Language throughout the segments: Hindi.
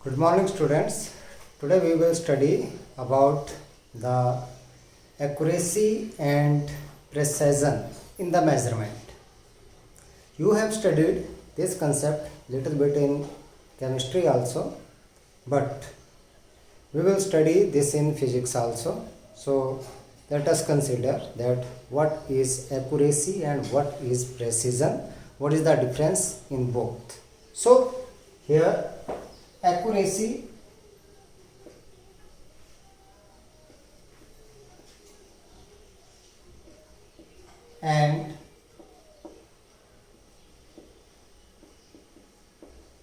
Good morning, students. Today we will study about the accuracy and precision in the measurement. You have studied this concept little bit in chemistry also, but we will study this in physics also. So let us consider that what is accuracy and what is precision, what is the difference in both. So here accuracy and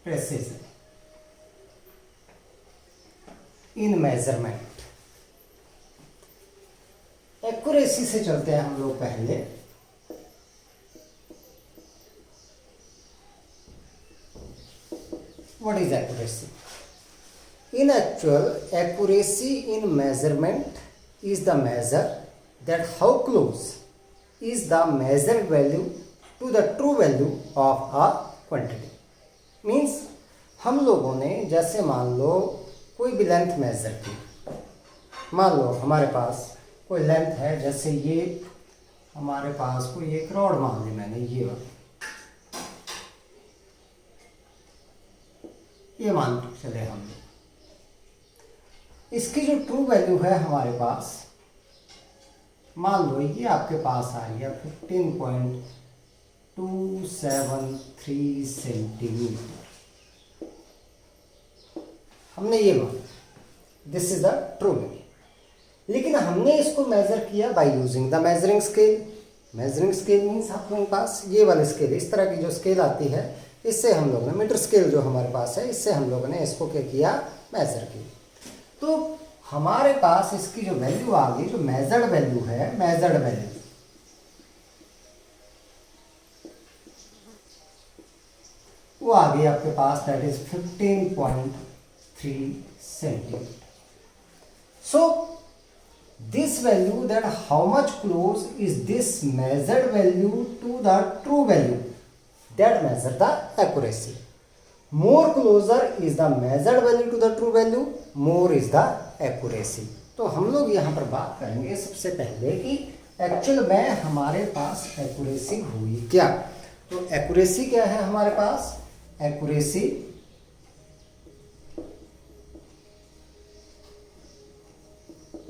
precision in measurement. Accuracy से चलते हैं हम लोग पहले. What is accuracy? In actual, accuracy in measurement is the measure that how close is the measured value to the true value of a quantity. Means हम लोगों ने जैसे मान लो कोई भी लेंथ मेजर की. मान लो हमारे पास कोई लेंथ है, जैसे ये हमारे पास कोई एक रॉड मान ली मैंने, ये मान चले हम. इसकी जो ट्रू वैल्यू है हमारे पास, मान लो ये आपके पास आ गया 15.273 सेंटीमीटर. हमने ये मान, this is the true value. लेकिन हमने इसको मेजर किया by using the measuring scale. Measuring scale means आप लोगों के पास ये वाला स्केल, इस तरह की जो स्केल आती है, इससे हम लोगों ने मीटर स्केल जो हमारे पास है, इससे हम लोगों ने इसको क्या किया, मेजर किया. तो हमारे पास इसकी जो वैल्यू आ गई, जो मेजर्ड वैल्यू है, मेजर्ड वैल्यू वो आ गई आपके पास, that is 15.3 centimetre. So this value, that how much close is this measured value to the true value, that measure the accuracy. More closer is the measured value to the true value, more is the accuracy. तो हम लोग यहाँ पर बात करेंगे सबसे पहले कि एक्चुअल में हमारे पास एक्यूरेसी हुई क्या. तो एक्यूरेसी क्या है हमारे पास, accuracy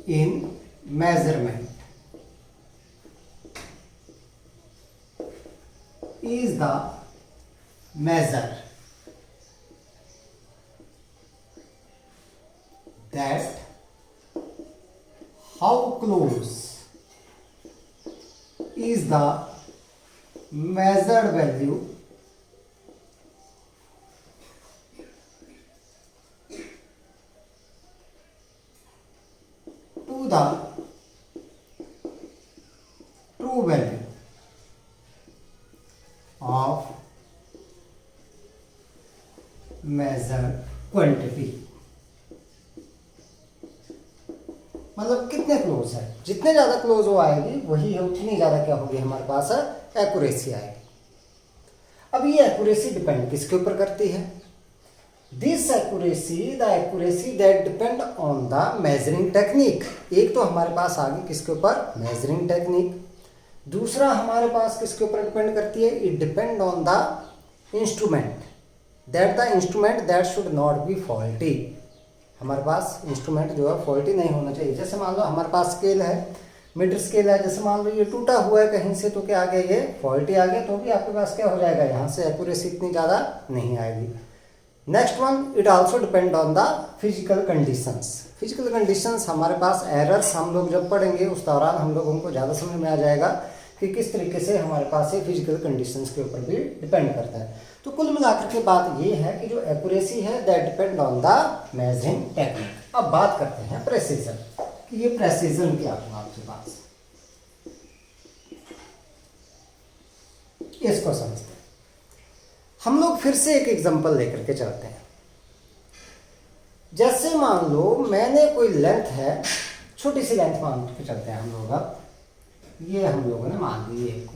in measurement is the measure that how close is the measured value to the true value of measured quantity. मतलब कितने क्लोज है, जितने ज्यादा क्लोज वो आएगी वही है, उतनी ज्यादा क्या होगी हमारे पास एक्यूरेसी आएगी. अब ये एक्यूरेसी डिपेंड किसके ऊपर करती है, this accuracy, the accuracy that depend on the measuring technique. एक तो हमारे पास आ गई किसके ऊपर, मेजरिंग टेक्निक. दूसरा हमारे पास किसके ऊपर डिपेंड करती है, it depend on the instrument, that the instrument that should not be faulty. हमारे पास इंस्ट्रूमेंट जो है फॉल्टी नहीं होना चाहिए. जैसे मान लो हमारे पास स्केल है, मीटर स्केल है, जैसे मान लो ये टूटा हुआ है कहीं से, तो क्या आ गया, ये फॉल्टी आ गया, तो भी आपके पास क्या हो जाएगा, यहाँ से एक्यूरेसी इतनी ज़्यादा नहीं आएगी. Next one, it also depend on the physical conditions. Physical conditions हमारे पास, एरर्स हम लोग जब पढ़ेंगे उस दौरान हम लोगों को ज़्यादा समझ में आ जाएगा कि किस तरीके से हमारे पास ये फिजिकल कंडीशंस के ऊपर भी डिपेंड करता है. तो कुल मिलाकर के बात ये है कि जो एक्यूरेसी है that depend on the measuring technique. अब बात करते हैं प्रेसिजन, कि ये प्रेसिजन क्या हुआ आपके पास, इसको समझते हैं. हम लोग फिर से एक एग्जांपल लेकर के चलते हैं. जैसे मान लो मैंने कोई लेंथ है, छोटी सी लेंथ मान के चलते हैं हम लोग. अब ये हम लोगों ने मान ली एक को,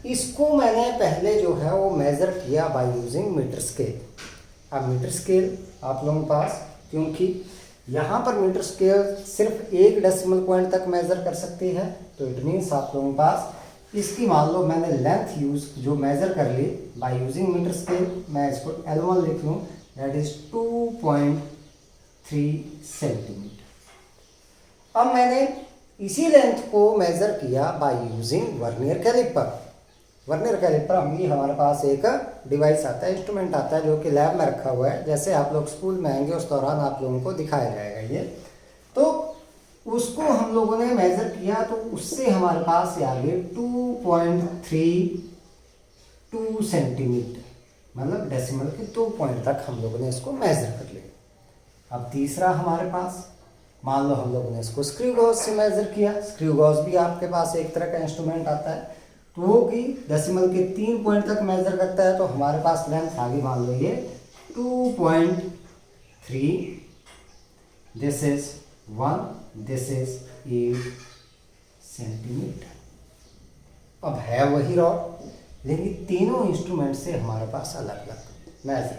इसको मैंने पहले जो है वो मेज़र किया बाय यूजिंग मीटर स्केल। अब मीटर स्केल आप लोगों के पास, क्योंकि यहाँ पर मीटर स्केल सिर्फ 1 डेसिमल पॉइंट तक मेज़र कर सकती है, तो इट मीन्स आप लोगों के पास इसकी मान लो मैंने लेंथ यूज जो मेज़र कर ली बाय यूजिंग मीटर स्केल, मैं इसको L1 लिख लूँ, दैट इज 2.3 सेंटीमीटर। अब मैंने इसी लेंथ को मेज़र किया by using vernier caliper. Vernier caliper हमारे पास एक डिवाइस आता है, इंस्ट्रूमेंट आता है, जो कि लैब में रखा हुआ है। जैसे आप लोग स्कूल में आएंगे उस दौरान आप लोगों को दिखाया जाएगा ये। तो उसको हम लोगों ने मेज़र किया, तो उससे हमारे पास ये आ गए 2.32 सेंटीमीटर, मतलब डेसिमल के 2 पॉइंट तक हम लोगों ने इसको मेज़र कर लिया। अब तीसरा हमारे पास, मान लो हम लोगों ने इसको स्क्रू गॉज से मेज़र किया। स्क्रू गॉज भी आपके पास एक तरह का इंस्ट्रूमेंट आता है, तो वो कि डेसिमल के 3 पॉइंट तक मेज़र करता है। तो हमारे पास लेंथ आ गई, मान लो ये 2.3, this is 1, this is 8 centimetre. अब है वही रॉड, लेकिन तीनों इंस्ट्रूमेंट से हमारे पास अलग अलग measure.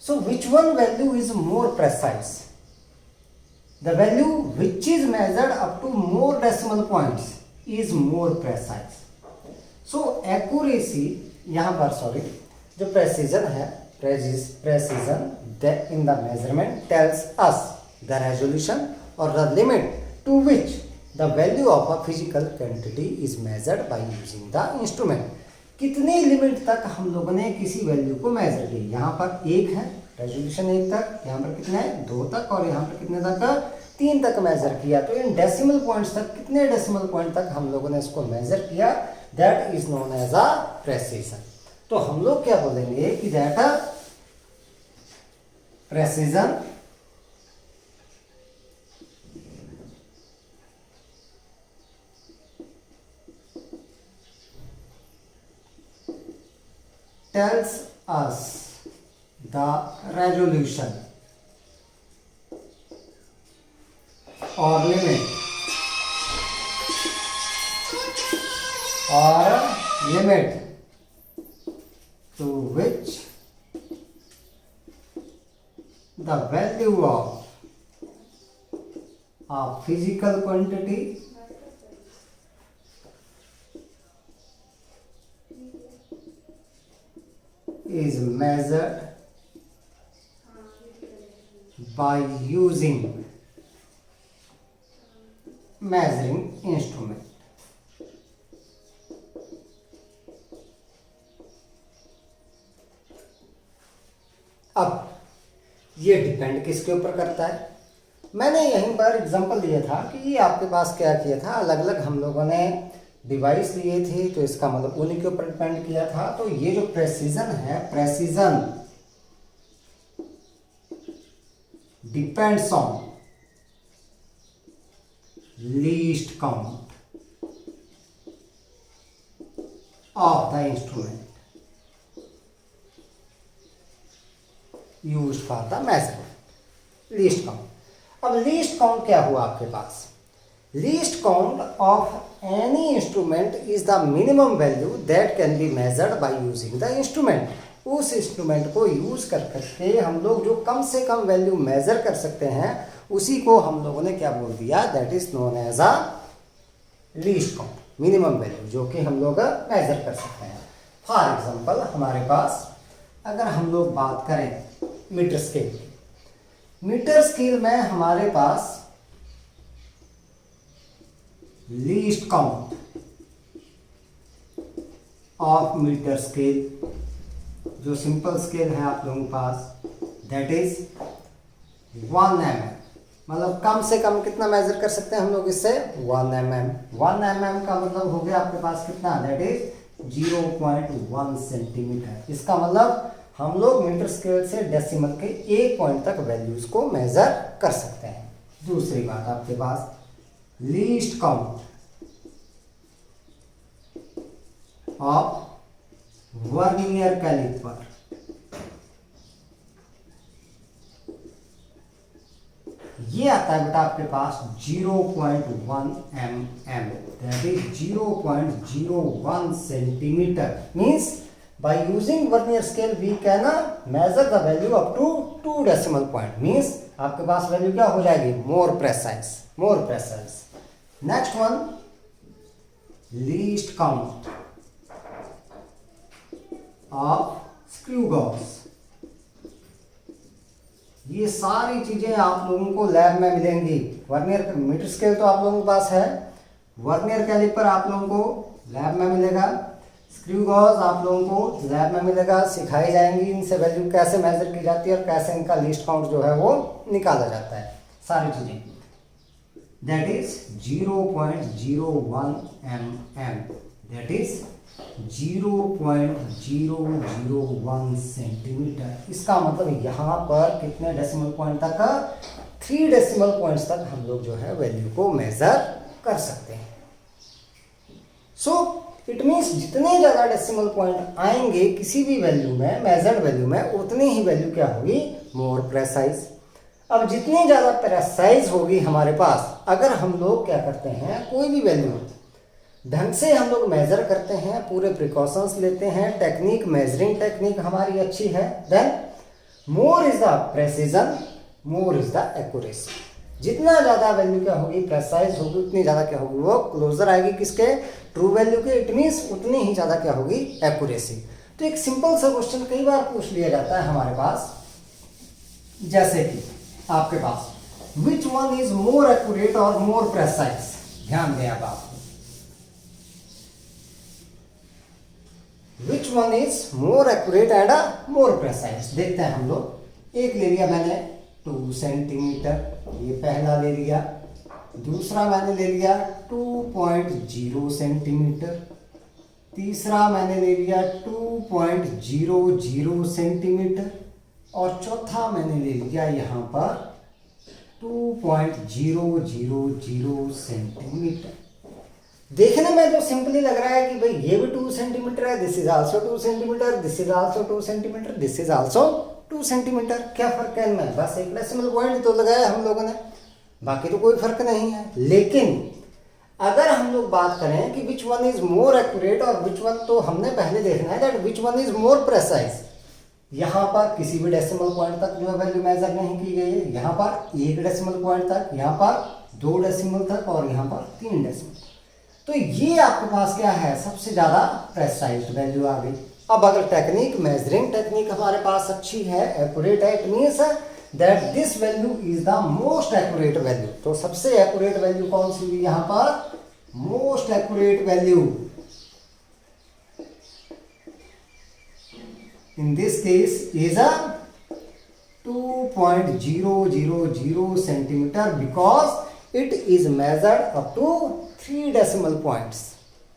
So which one value is more precise? The value which is measured up to more decimal points is more precise. So accuracy यहाँ पर, सॉरी, जो प्रेसिजन है, precision in the measurement tells us the resolution और the limit to which the value of a physical quantity is measured by using the instrument. कितनी लिमिट तक हम लोगों ने किसी वैल्यू को मेजर की? यहाँ पर 1 है, रेजोल्यूशन 1 तक, यहाँ पर कितना है 2 तक, और यहाँ पर कितने तक? 3 तक मेजर किया। तो इन डेसिमल पॉइंट्स तक, कितने डेसिमल पॉइंट तक हम लोगों ने इसको मेजर किया, that is known as a precision. तो हम लोग क्या बोलेंगे कि that precision tells us the resolution or limit to which the value of a physical quantity is measured by using measuring instrument। अब ये डिपेंड किसके ऊपर करता है? मैंने यहीं पर एग्जांपल दिया था कि ये आपके पास क्या किया था, अलग अलग हम लोगों ने डिवाइस लिए थे, तो इसका मतलब उन्हीं के ऊपर डिपेंड किया था। तो ये जो प्रेसिजन है, precision depends on least count of the instrument used for the measurement. Least count, अब लीस्ट काउंट क्या हुआ आपके पास? Least count of any instrument is the minimum value that can be measured by using the instrument. उस इंस्ट्रूमेंट को यूज कर करके हम लोग जो कम से कम वैल्यू मेजर कर सकते हैं, उसी को हम लोगों ने क्या बोल दिया, that is known as a least count, minimum value जो कि हम लोग मेजर कर सकते हैं। फॉर एग्जांपल हमारे पास अगर हम लोग बात करें मीटर स्केल की, मीटर स्केल में हमारे पास least count of metre scale, जो सिंपल स्केल है आप लोगों के पास, दैट इज 1 mm। मतलब कम से कम कितना मेजर कर सकते हैं हम लोग इससे? 1 mm। 1 mm का मतलब हो गया आपके पास कितना, दैट इज 0.1 सेंटीमीटर। इसका मतलब हम लोग मीटर स्केल से डेसिमल के 1 पॉइंट तक वैल्यूज को मेजर कर सकते हैं। दूसरी बात आपके पास least count of vernier calliper, ये आता है बेटा आपके पास 0.1 mm, that is 0.01 centimetre. Means by using vernier scale we can measure the value up to 2 decimal point, means आपके पास वैल्यू क्या हो जाएगी, more precise. Next one, least count of screw gauge। ये सारी चीजें आप लोगों को लैब में मिलेंगी। वर्नियर मीटर स्केल तो आप लोगों के पास है, वर्नियर कैलिपर आप लोगों को लैब में मिलेगा, स्क्रू गॉज आप लोगों को लैब में मिलेगा, सिखाई जाएंगी, इनसे वैल्यू कैसे मेजर की जाती है और कैसे इनका लीस्ट काउंट जो है वो निकाला जाता है, सारी चीजें। That is 0.01 mm, that is 0.001 centimetre. इसका मतलब यहाँ पर कितने डेसिमल पॉइंट तक, 3 डेसिमल पॉइंट्स तक हम लोग जो है वैल्यू को मेजर कर सकते हैं। सो इट मीन्स जितने ज़्यादा डेसिमल पॉइंट आएंगे किसी भी वैल्यू में, मेजर्ड वैल्यू में, उतनी ही वैल्यू क्या होगी, मोर प्रेसाइज। अब जितनी ज़्यादा प्रेसाइज होगी हमारे पास, अगर हम लोग क्या करते हैं, कोई भी वैल्यू ढंग से हम लोग मेजर करते हैं, पूरे प्रिकॉशंस लेते हैं, टेक्निक, मेजरिंग टेक्निक हमारी अच्छी है, then more is the precision, more is the accuracy. जितना ज़्यादा वैल्यू क्या होगी, प्रेसाइज होगी, उतनी ज़्यादा क्या होगी, वो क्लोजर आएगी किसके, ट्रू वैल्यू के। इट मीन्स उतनी ही ज़्यादा क्या होगी, एक्यूरेसी। तो एक सिंपल सा क्वेश्चन कई बार पूछ लिया जाता है हमारे पास, जैसे कि आपके पास which one is more accurate और मोर प्रेसाइज। ध्यान दें आप, which one is more accurate and more precise. देखते हैं हम लोग। एक ले लिया मैंने 2 सेंटीमीटर, ये पहला ले लिया। दूसरा मैंने ले लिया 2.0 सेंटीमीटर। तीसरा मैंने ले लिया 2.00 सेंटीमीटर। और चौथा मैंने ले लिया यहाँ पर 2.000 सेंटीमीटर। देखने में तो सिंपली लग रहा है कि भाई ये भी 2 सेंटीमीटर है, this is also 2 centimetre, this is also 2 centimetre, this is also 2 centimetre. क्या फर्क है इनमें, बस एक डेसिमल पॉइंट तो लगाया हम लोगों ने, बाकी तो कोई फर्क नहीं है। लेकिन अगर हम लोग बात करें कि विच वन इज मोर एक्यूरेट और विच वन, तो हमने पहले देखना है that which one is more precise. यहाँ पर किसी भी डेसिमल पॉइंट तक जो है वैल्यू मेजर नहीं की गई है, यहाँ पर 1 डेसिमल पॉइंट तक, यहाँ पर 2 डेसिमल तक और यहाँ पर 3 डेसिमल। तो ये आपके पास क्या है, सबसे ज्यादा प्रेसाइज वैल्यू आ गई। अब अगर टेक्निक, मेजरिंग टेक्निक हमारे पास अच्छी है, एक्यूरेट है, it means that this value is the most accurate value. तो सबसे एक्यूरेट वैल्यू कौन सी हुई यहाँ पर, most accurate value in this case is a 2.000 centimeter because it is measured up to 3 decimal points।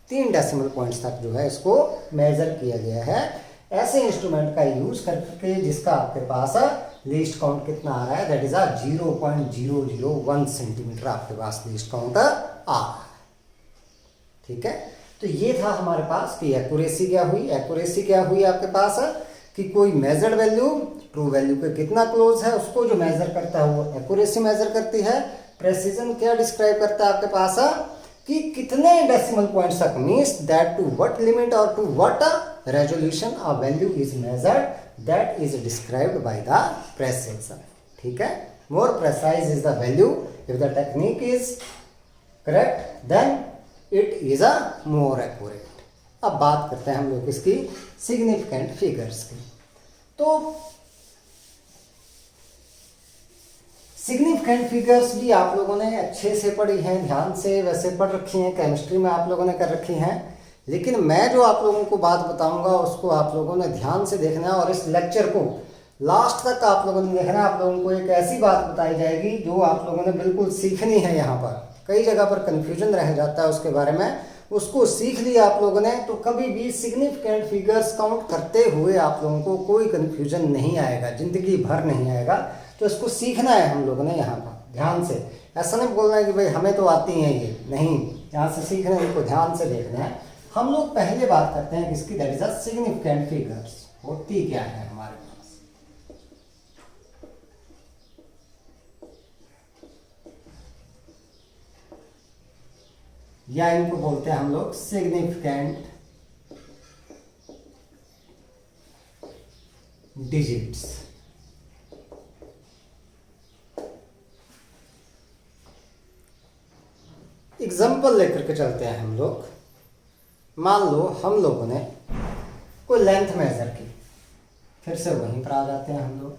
3 decimal points तक जो है इसको मेजर किया गया है। ऐसे इंस्ट्रूमेंट का यूज करके जिसका आपके पास लीस्ट काउंट कितना आ रहा है, दैट इज अ 0.001 सेंटीमीटर आपके पास लीस्ट काउंट आ रहा है। ठीक है, तो ये था हमारे पास कि एक्यूरेसी क्या हुई। एक्यूरेसी क्या हुई आपके पास कि कोई मेजर्ड वैल्यू ट्रू वैल्यू के कितना क्लोज है, उसको जो मेजर करता है वो एक्यूरेसी मेजर करती है। प्रेसिजन क्या डिस्क्राइब करता है आपके पास कि कितने डेसिमल पॉइंट्स तक, means that to what limit और to what resolution a value is measured, that is described by the precision. ठीक है, more precise is the value, if the technique is correct then it is a more accurate. अब बात करते हैं हम लोग इसकी सिग्निफिकेंट फिगर्स की। तो सिग्निफिकेंट फिगर्स भी आप लोगों ने अच्छे से पढ़ी हैं, ध्यान से वैसे पढ़ रखी हैं, केमिस्ट्री में आप लोगों ने कर रखी हैं। लेकिन मैं जो आप लोगों को बात बताऊंगा उसको आप लोगों ने ध्यान से देखना है और इस लेक्चर को लास्ट तक आप लोगों ने देखना है। आप लोगों को एक ऐसी बात बताई जाएगी जो आप लोगों ने बिल्कुल सीखनी है। यहाँ पर कई जगह पर कन्फ्यूजन रह जाता है उसके बारे में, उसको सीख लिया आप लोगों ने तो कभी भी सिग्निफिकेंट फिगर्स काउंट करते हुए आप लोगों को कोई कन्फ्यूजन नहीं आएगा, जिंदगी भर नहीं आएगा। तो इसको सीखना है हम लोगों ने यहाँ पर ध्यान से। ऐसा नहीं बोलना है कि भाई हमें तो आती हैं ये, नहीं, यहाँ से सीखना है, इनको ध्यान से देखना है। हम लोग पहले बात करते हैं किसकी, that is a significant figures. होती क्या है हमारे पास, या इनको बोलते हैं हम लोग सिग्निफिकेंट डिजिट्स। एग्जाम्पल लेकर के चलते हैं हम लोग। मान लो हम लोगों ने कोई लेंथ मेजर की, फिर से वहीं पर आ जाते हैं हम लोग।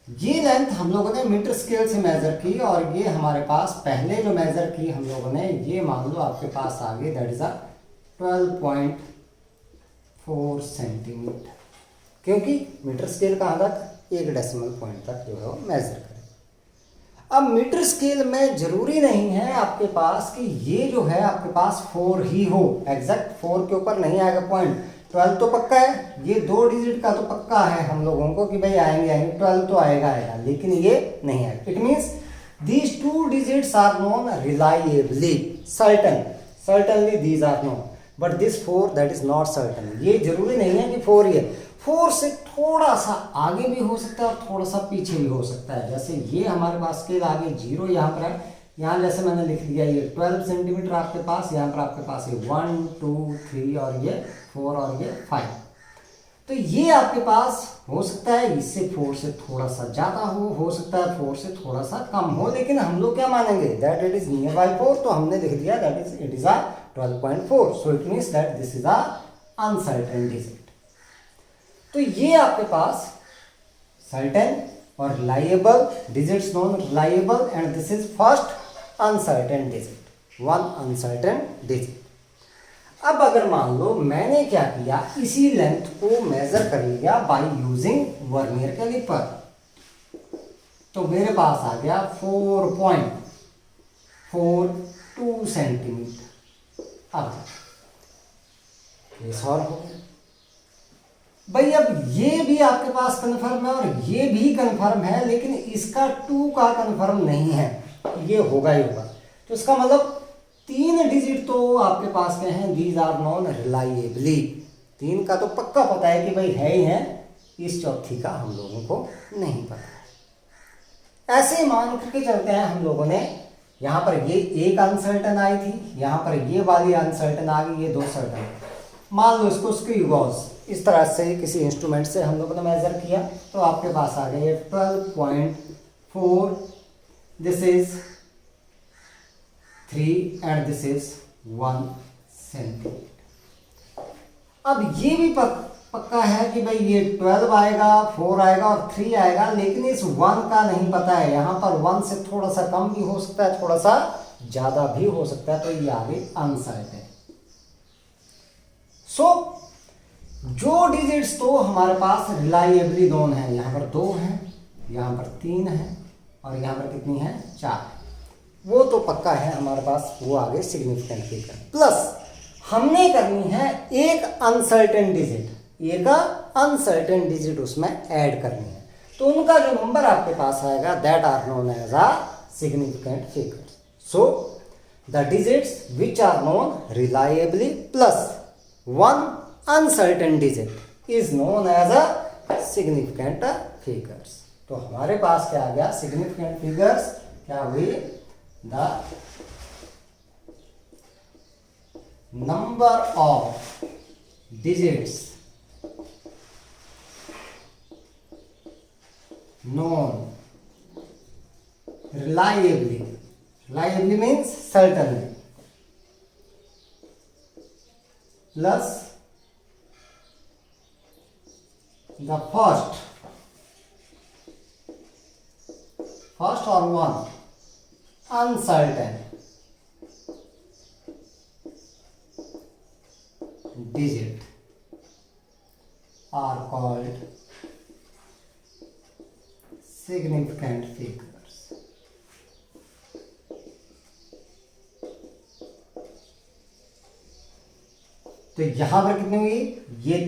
ये लेंथ हम लोगों ने मीटर स्केल से मेजर की, और ये हमारे पास पहले जो मेजर की हम लोगों ने, ये मान लो आपके पास आ गई, दैट इज अ 12.4 सेंटीमीटर, क्योंकि मीटर स्केल कहाँ तक, 1 डेसिमल पॉइंट तक जो है वो मेजर करें। अब मीटर स्केल में जरूरी नहीं है आपके पास कि ये जो है आपके पास 4 ही हो, एग्जैक्ट 4 के ऊपर नहीं आएगा पॉइंट। 12 तो पक्का है, ये 2 डिजिट का तो पक्का है हम लोगों को कि भाई आएंगे 12 तो आएगा, लेकिन ये नहीं आएगा। It means these 2 digits are known reliably, certainly these are known, but this 4 that is not certain. ये जरूरी नहीं है कि 4 ही है, 4 से थोड़ा सा आगे भी हो सकता है और थोड़ा सा पीछे भी हो सकता है। जैसे ये हमारे पास स्केल आगे 0 यहाँ पर है, यहाँ जैसे मैंने लिख दिया ये 12 सेंटीमीटर आपके पास, यहाँ पर आपके पास ये 1 2 3 और ये 4 और ये 5। तो ये आपके पास हो सकता है इससे 4 से थोड़ा सा ज़्यादा हो सकता है 4 से थोड़ा सा कम हो, लेकिन हम लोग क्या मानेंगे, that it is near by 4, तो हमने लिख दिया that is it is a 12.4। So it means that this is a uncertain digit. तो ये आपके पास सर्टेन और reliable digits known reliable, and this is first uncertain digit, 1 uncertain digit. अब अगर मान लो मैंने क्या किया, इसी लेंथ को मेजर कर लिया बाय यूजिंग वर्नियर कैलिपर, तो मेरे पास आ गया 4.42 सेंटीमीटर। अब ये सॉल्व हो गया भाई। अब ये भी आपके पास कंफर्म है और ये भी कंफर्म है, लेकिन इसका 2 का कंफर्म नहीं है, ये होगा ही होगा। तो इसका मतलब 3 डिजिट तो आपके पास क्या है, दीज आर नॉन रिलायबली। 3 का तो पक्का पता है कि भाई है ही है, इस चौथी का हम लोगों को नहीं पता है। ऐसे मान करके चलते हैं हम लोगों ने, यहाँ पर ये एक अनसर्टन आई थी, यहाँ पर ये वाली अनसर्टन आ गई, ये 2 सर्टन। मान लो इसको स्क्रू गॉज इस तरह से किसी इंस्ट्रूमेंट से हम लोगों ने मेजर किया, तो आपके पास आ गया 12.4, this is 3 and this is 1 centimetre. अब ये भी पक्का है कि भाई ये 12 आएगा, 4 आएगा और 3 आएगा, लेकिन इस 1 का नहीं पता है। यहाँ पर 1 से थोड़ा सा कम भी हो सकता है, थोड़ा सा ज्यादा भी हो सकता है, तो ये आगे अनसर्टेन। सो जो डिजिट्स तो हमारे पास रिलायबली नोन है, यहाँ पर 2 हैं, यहाँ पर 3 है और यहाँ पर कितनी है, 4, वो तो पक्का है हमारे पास, वो आगे सिग्निफिकेंट फिगर। प्लस हमने करनी है एक अनसर्टेन डिजिट, एक अनसर्टेन डिजिट उसमें ऐड करनी है, तो उनका जो नंबर आपके पास आएगा that are known as a significant figure. So the digits which are known reliably plus 1 uncertain digit is known as a significant figures. तो हमारे पास क्या आ गया, सिग्निफिकेंट फिगर्स क्या हुई, the number of digits known reliably means certainly, plus the first or 1 uncertain digit are called significant figures. तो यहां पर कितनी हुई, ये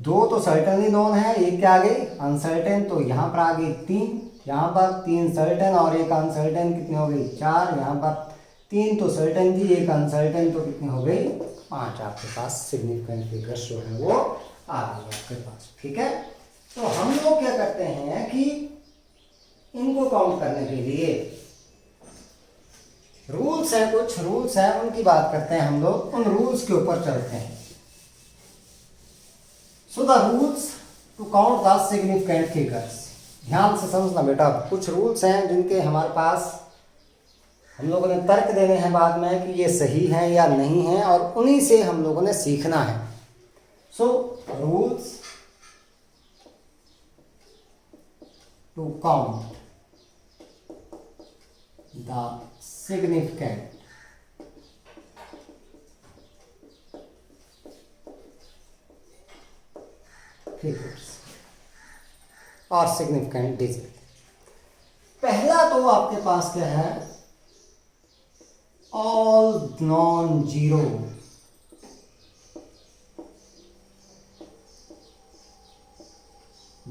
2 तो सर्टेनली नोन है, एक क्या आ गई अनसर्टेन, तो यहां पर आ गई 3, यहां पर 3 सर्टेन और एक अनसर्टेन, कितनी हो गई 4, यहां पर 3 तो सर्टेन थी, एक अनसर्टेन, तो कितनी हो गई 5। आपके पास सिग्निफिकेंट फिगर्स जो है वो आ गई आपके पास। ठीक है, तो हम लोग क्या करते हैं कि इनको काउंट करने के लिए रूल्स हैं, कुछ रूल्स हैं, उनकी बात करते हैं हम लोग, उन रूल्स के ऊपर चलते हैं। So the rules to count the significant figures. ध्यान से समझना बेटा, कुछ रूल्स हैं जिनके हमारे पास हम लोगों ने तर्क देने हैं बाद में कि ये सही है या नहीं है, और उन्हीं से हम लोगों ने सीखना है। So rules to count the significant figures और significant digit। पहला तो आपके पास क्या है, all non-zero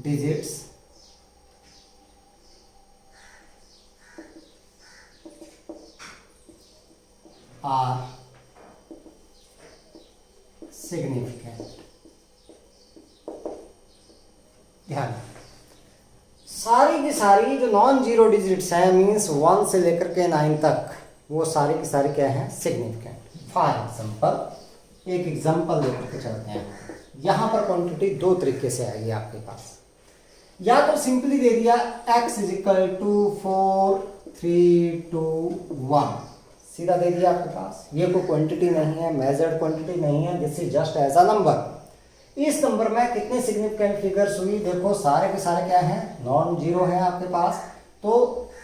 digits are significant। ध्यान, सारी की सारी जो नॉन जीरो डिजिट्स हैं, मीन्स 1 से लेकर के 9 तक, वो सारी की सारी क्या है, सिग्निफिकेंट। फॉर एग्जाम्पल, एक एग्जाम्पल लेकर के चलते हैं। यहाँ पर क्वांटिटी दो तरीके से आएगी आपके पास। या तो सिंपली दे दिया x इज इक्वल टू 4 3 2 1, सीधा दे दिया आपके पास। ये कोई क्वांटिटी नहीं है, मेजर्ड क्वांटिटी नहीं है, this is just as a number. इस नंबर में कितने सिग्निफिकेंट फिगर्स हुई, देखो सारे के सारे क्या हैं, नॉन जीरो है आपके पास। तो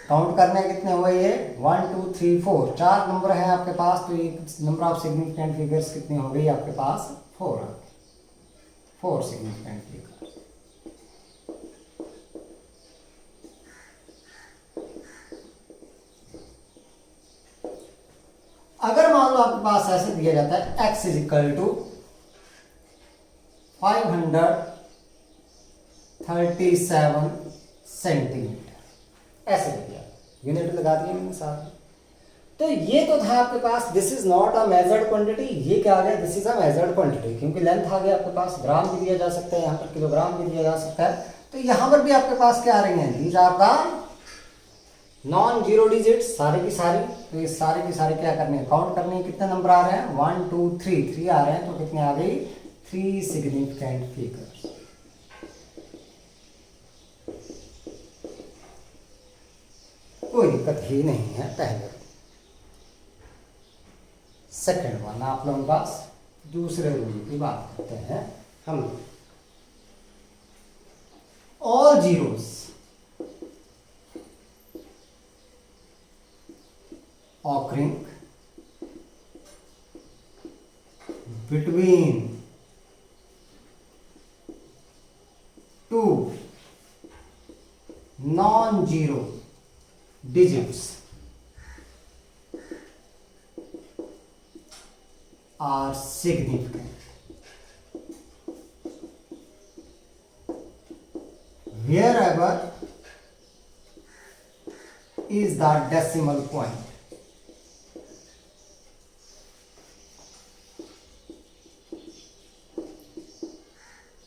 काउंट करने कितने हुए, ये 1 2 3 4, 4 नंबर है आपके पास। तो ये नंबर ऑफ सिग्निफिकेंट फिगर्स कितनी हो गई आपके पास, 4 सिग्निफिकेंट फिगर्स। अगर मान लो आपके पास ऐसे दिया जाता है x is equal to 537 centimetre, ऐसे दिया, यूनिट लगा दिया मैंने साथ। तो ये तो था आपके पास, this is not a measured quantity. ये क्या आ गया, this is a measured quantity, क्योंकि लेंथ आ गया आपके पास। ग्राम भी दिया जा सकता है, यहाँ पर किलोग्राम भी दिया जा सकता है। तो यहाँ पर भी आपके पास क्या आ रही हैं, these are the non zero digit, सारी की सारी। तो ये सारी की सारी क्या करनी है, काउंट करनी है। कितने नंबर आ रहे हैं, 1 2 3 आ रहे हैं। तो कितने आ गई, 3 सिग्निफिकेंट फिगर्स। कोई दिक्कत ही नहीं है। पहले सेकंड वन आप लोगों के पास, दूसरे रूल की बात करते हैं हम। All zeros occurring between two non-zero digits are significant wherever is the decimal point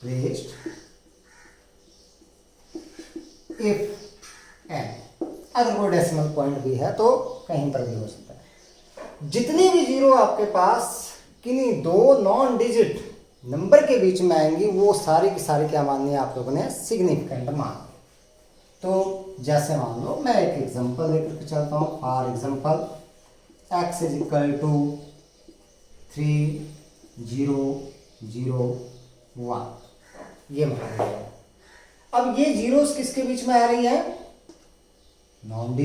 placed if n। अगर कोई डेसिमल पॉइंट भी है तो कहीं पर भी हो सकता है। जितनी भी जीरो आपके पास किन्हीं दो नॉन डिजिट नंबर के बीच में आएंगी, वो सारी की सारी क्या माननी है आप लोगों ने, सिग्निफिकेंट मान। तो जैसे मान लो मैं एक एग्जांपल लेकर के चलता हूँ। For example x is equal to 3 0 0 1, ये मान लिया। अब ये जीरोस किसके बीच में आ रही है, नॉन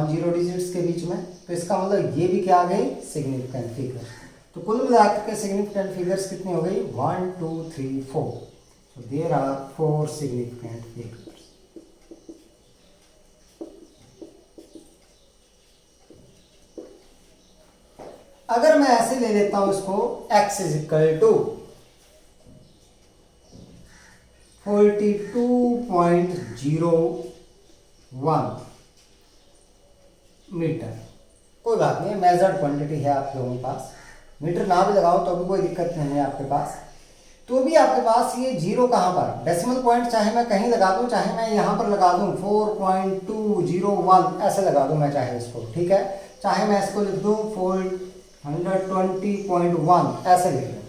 जीरो डिजिट्स के बीच में। तो इसका मतलब ये भी क्या आ गई, सिग्निफिकेंट फिगर। तो कुल मिलाकर के सिग्निफिकेंट फिगर्स कितनी हो गई, 1 2 3 4। So there are 4 significant figures. अगर मैं ऐसे ले लेता हूं इसको, x is equal to 42.01 metre. कोई बात नहीं, मेजर्ड क्वांटिटी है आप लोगों के पास। मीटर ना भी लगाओ तो भी कोई दिक्कत नहीं है आपके पास। तो भी आपके पास ये जीरो कहाँ पर, डेसिमल पॉइंट चाहे मैं कहीं लगा दूं, चाहे मैं यहाँ पर लगा दूं 4.201 ऐसे लगा दूं मैं चाहे इसको, ठीक है, चाहे मैं इसको लिख दूं 420.1 ऐसे लिख दूं,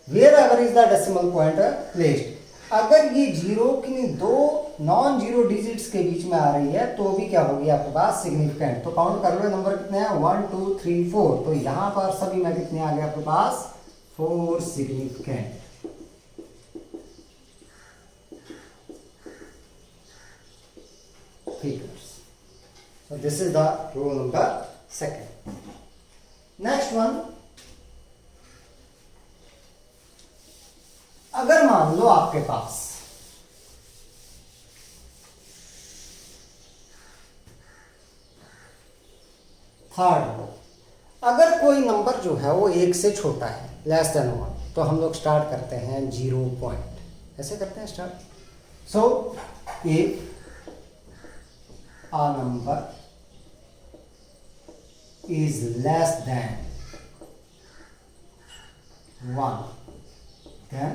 wherever is the decimal point placed. अगर ये जीरो की दो नॉन जीरो डिजिट्स के बीच में आ रही है तो भी क्या होगी आपके पास, सिग्निफिकेंट। तो काउंट कर लो नंबर कितने हैं, 1 2 3 4, तो यहाँ पर सभी में कितने आ गए आपके पास, 4 significant. figures. So this is the row number 2. Next one, अगर मान लो आपके पास थर्ड रो, अगर कोई नंबर जो है वो 1 से छोटा है, लेस देन 1, तो हम लोग स्टार्ट करते हैं 0 पॉइंट, ऐसे करते हैं start. So if a number is less than 1, then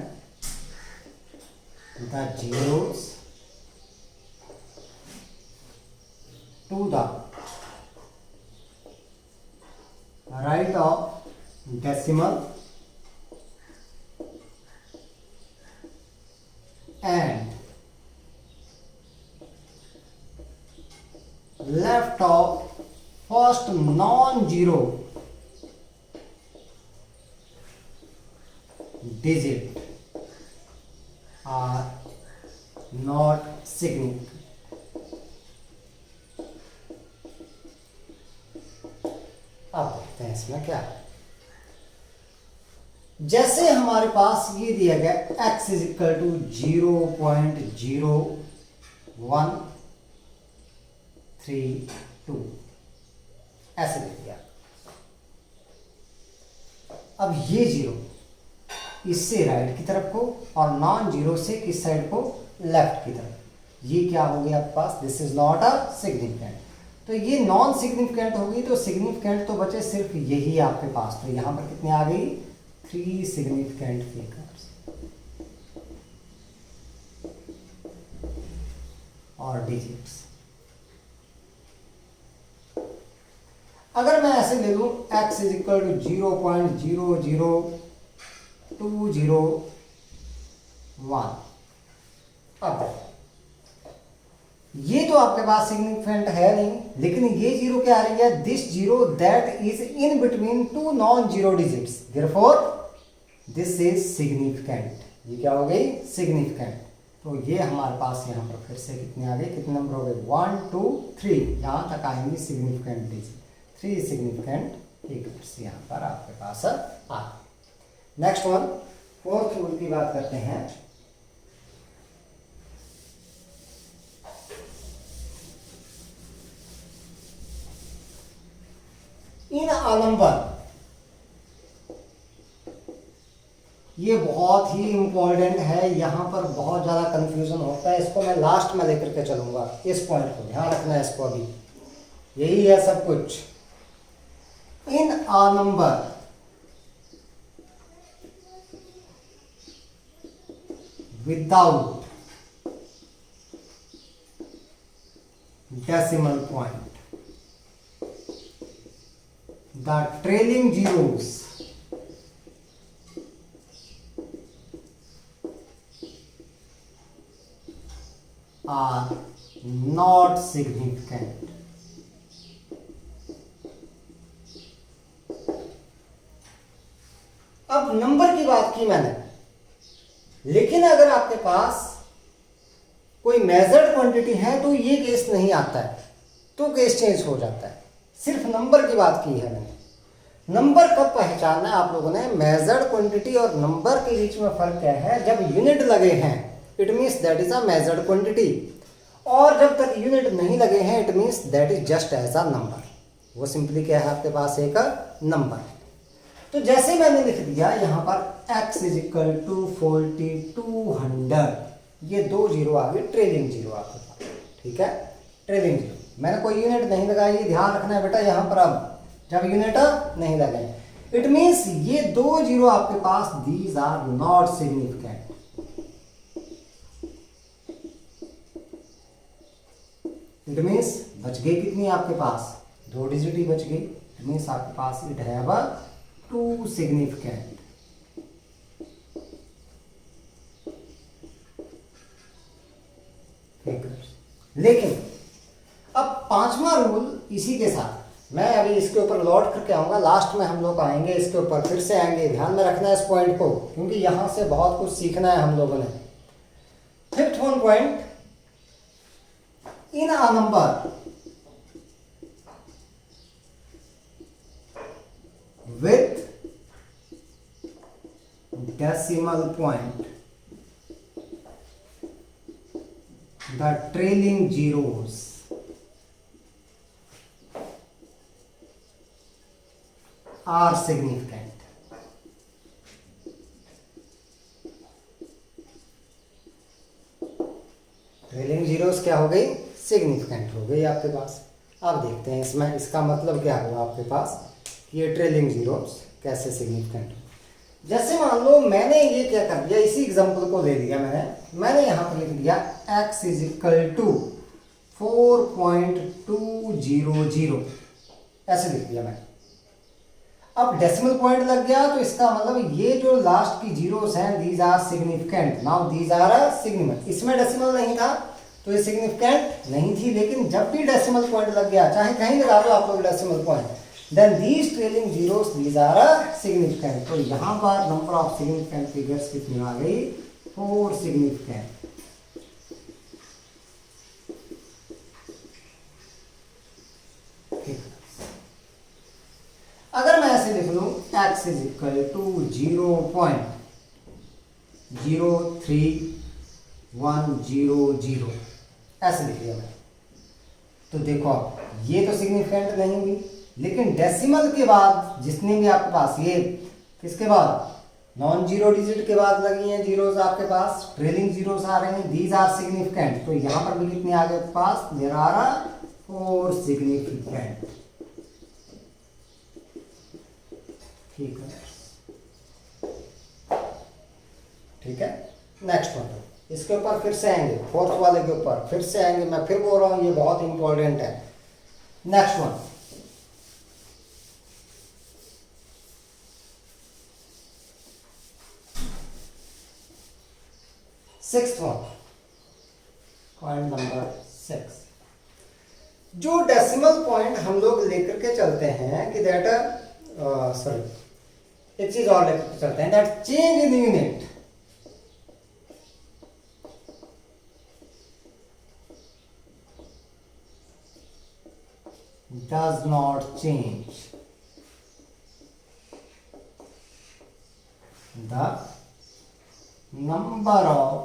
the zeros to the right of decimal and left of first non-zero digit are not significant. अब देखते हैं इसमें क्या है। जैसे हमारे पास ये दिया गया x इज इक्वल टू 0.0132 ऐसे दे दिया। अब ये जीरो इससे राइट की तरफ को और नॉन जीरो से किस साइड को, लेफ्ट की तरफ, ये क्या हो गया आपके पास, this is not a significant. तो ये नॉन सिग्निफिकेंट होगी, तो सिग्निफिकेंट तो बचे सिर्फ यही आपके पास। तो यहां पर कितने आ गई, 3 सिग्निफिकेंट फिगर्स और डिजिट्स। अगर मैं ऐसे ले लूं x इज इक्वल टू 0.00201, अब ये तो आपके पास सिग्निफिकेंट है नहीं, लेकिन ये जीरो क्या आ रही है, this zero that is in between two non zero digits, therefore this is significant. ये क्या हो गई, सिग्निफिकेंट। तो ये हमारे पास यहाँ पर फिर से कितने आ गए, कितने नंबर हो गए, 1 2 3, यहाँ तक आएंगे सिग्निफिकेंट डिजिट, 3 सिग्निफिकेंट फिगर्स यहाँ पर आपके पास आ। नेक्स्ट वन, फोर्थ रूल की बात करते हैं। इन अ नंबर, ये बहुत ही इंपॉर्टेंट है, यहां पर बहुत ज्यादा कंफ्यूजन होता है, इसको मैं लास्ट में लेकर के चलूंगा, इस पॉइंट को ध्यान रखना है, इसको अभी यही है सब कुछ। In a number without decimal point, the trailing zeros are not significant. अब नंबर की बात की मैंने, लेकिन अगर आपके पास कोई मेजर्ड क्वांटिटी है तो ये केस नहीं आता है, तो केस चेंज हो जाता है। सिर्फ नंबर की बात की है मैंने। नंबर कब पहचानना है आप लोगों ने, मेजर्ड क्वांटिटी और नंबर के बीच में फर्क क्या है, जब यूनिट लगे हैं it means that is a measured quantity, और जब तक यूनिट नहीं लगे हैं it means that is just as a number. वो सिंपली क्या है, आपके पास एक नंबर है। तो जैसे मैंने लिख दिया यहाँ पर x इज इक्वल टू 4200, ये 2 जीरो आ गए, ट्रेलिंग जीरो आपके पास, ठीक है, ट्रेलिंग जीरो। मैंने कोई यूनिट नहीं लगाई, ध्यान रखना है बेटा यहाँ पर। अब जब यूनिट नहीं लगे, इट मीन्स ये 2 जीरो आपके पास, these are not significant. It means बच गई कितनी आपके पास, 2 डिजिट ही बच गई। इट मीन्स आपके पास इट हैव 2 सिग्निफिकेंट। लेकिन अब 5वां रूल इसी के साथ मैं अभी इसके ऊपर लौट करके आऊंगा, लास्ट में हम लोग आएंगे इसके ऊपर, फिर से आएंगे। ध्यान में रखना है इस पॉइंट को, क्योंकि यहां से बहुत कुछ सीखना है हम लोगों ने। 5th one point, in a number with decimal point the trailing zeros are significant। Trailing zeros क्या हो गई, सिग्निफिकेंट हो गई आपके पास। अब देखते हैं इसमें इसका मतलब क्या हुआ आपके पास, ये ट्रेलिंग जीरोस कैसे सिग्निफिकेंट हो। जैसे मान लो मैंने ये क्या कर दिया, इसी एग्जांपल को ले लिया मैंने यहां पर लिख दिया x इज इक्वल टू 4.200, ऐसे लिख दिया मैंने। अब डेसिमल पॉइंट लग गया तो इसका मतलब ये जो लास्ट की जीरोस हैं, these are significant. Now these are significant. इसमें डेसिमल नहीं था तो ये सिग्निफिकेंट नहीं थी, लेकिन जब भी डेसिमल पॉइंट लग गया, चाहे कहीं लगा दो आप लोग decimal point, then these trailing zeros these are significant। तो यहां पर नंबर ऑफ सिग्निफिकेंट फिगर्स कितनी आ गई, 4 सिग्निफिकेंट। अगर मैं ऐसे लिख लूं x इज इक्वल टू 0.03100, ऐसे लिख लिया मैं, तो देखो ये तो सिग्निफिकेंट नहीं हुई, लेकिन डेसिमल के बाद जितने भी आपके पास, ये किसके बाद, नॉन जीरो डिजिट के बाद लगी हैं जीरोस आपके पास, ट्रेलिंग जीरोस आ रहे हैं, दीज आर सिग्निफिकेंट। तो यहां पर भी कितने आ गए आपके पास, देयर आर 4 सिग्निफिकेंट। ठीक है, ठीक है। नेक्स्ट वन, इसके ऊपर फिर से आएंगे, 4th वाले के ऊपर फिर से आएंगे। मैं फिर बोल रहा हूं ये बहुत इंपॉर्टेंट है। Next one, 6th one, point number 6। जो डेसिमल पॉइंट हम लोग लेकर के चलते हैं कि दैट सॉरी एक चीज और लेकर चलते हैं, that change in unit does not change the number of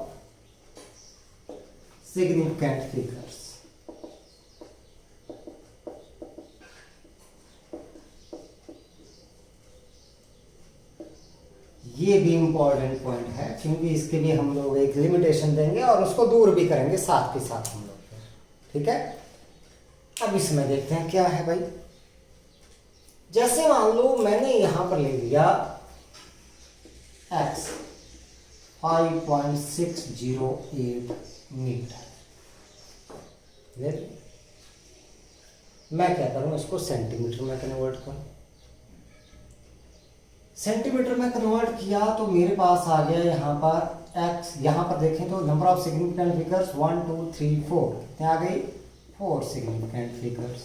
significant figures। ये भी इंपॉर्टेंट पॉइंट है, क्योंकि इसके लिए हम लोग एक लिमिटेशन देंगे और उसको दूर भी करेंगे साथ के साथ हम लोग। ठीक है, अब इसमें देखते हैं क्या है भाई। जैसे मान लो मैंने यहां पर ले लिया x 5.608 मीटर। मैं क्या करूं, इसको सेंटीमीटर में कन्वर्ट करूं। सेंटीमीटर में कन्वर्ट किया तो मेरे पास आ गया यहां पर x, यहां पर देखें तो नंबर ऑफ सिग्निफिकेंट फिगर्स 1 2 3 4 कितने आ गई, 4 सिग्निफिकेंट फिगर्स।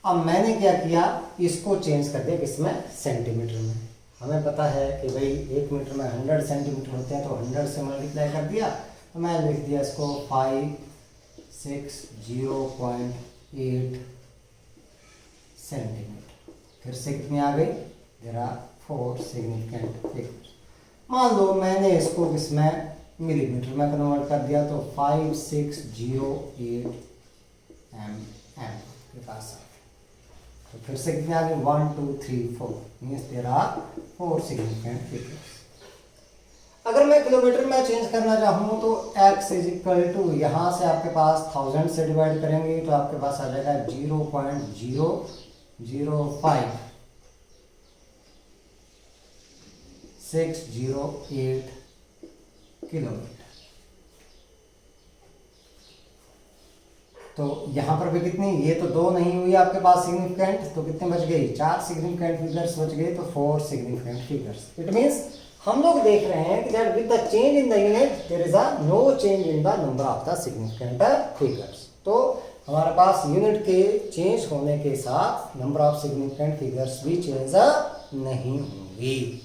अब मैंने क्या किया, इसको चेंज कर दिया किसमें, सेंटीमीटर में। हमें पता है कि भाई 1 मीटर में 100 सेंटीमीटर होते हैं, तो 100 से मल्टीप्लाई कर दिया, तो मैं लिख दिया इसको 560.8 सेंटीमीटर। फिर से कितनी आ गई, देयर आर 4 सिग्निफिकेंट फिगर्स। मान लो मैंने इसको किसमें, मिलीमीटर में कन्वर्ट कर दिया, तो 5608 mm के पास। तो फिर से कितने आ गए, 1 2 3 4 means there are 4 significant figures. अगर मैं किलोमीटर में चेंज करना चाहूँ तो x इज इक्वल टू, यहाँ से आपके पास 1000 से डिवाइड करेंगे तो आपके पास आ जाएगा 0.005608 किलोमीटर। तो यहाँ पर भी कितनी, ये तो 2 नहीं हुई आपके पास सिग्निफिकेंट, तो कितने बच गई, 4 सिग्निफिकेंट फिगर्स बच गए, तो 4 सिग्निफिकेंट फिगर्स। इट मीन्स हम लोग देख रहे हैं कि that with the change in the unit there is a no change in the number of the significant figures. तो हमारे पास यूनिट के चेंज होने के साथ नंबर ऑफ सिग्निफिकेंट फिगर्स भी चेंज नहीं होंगी।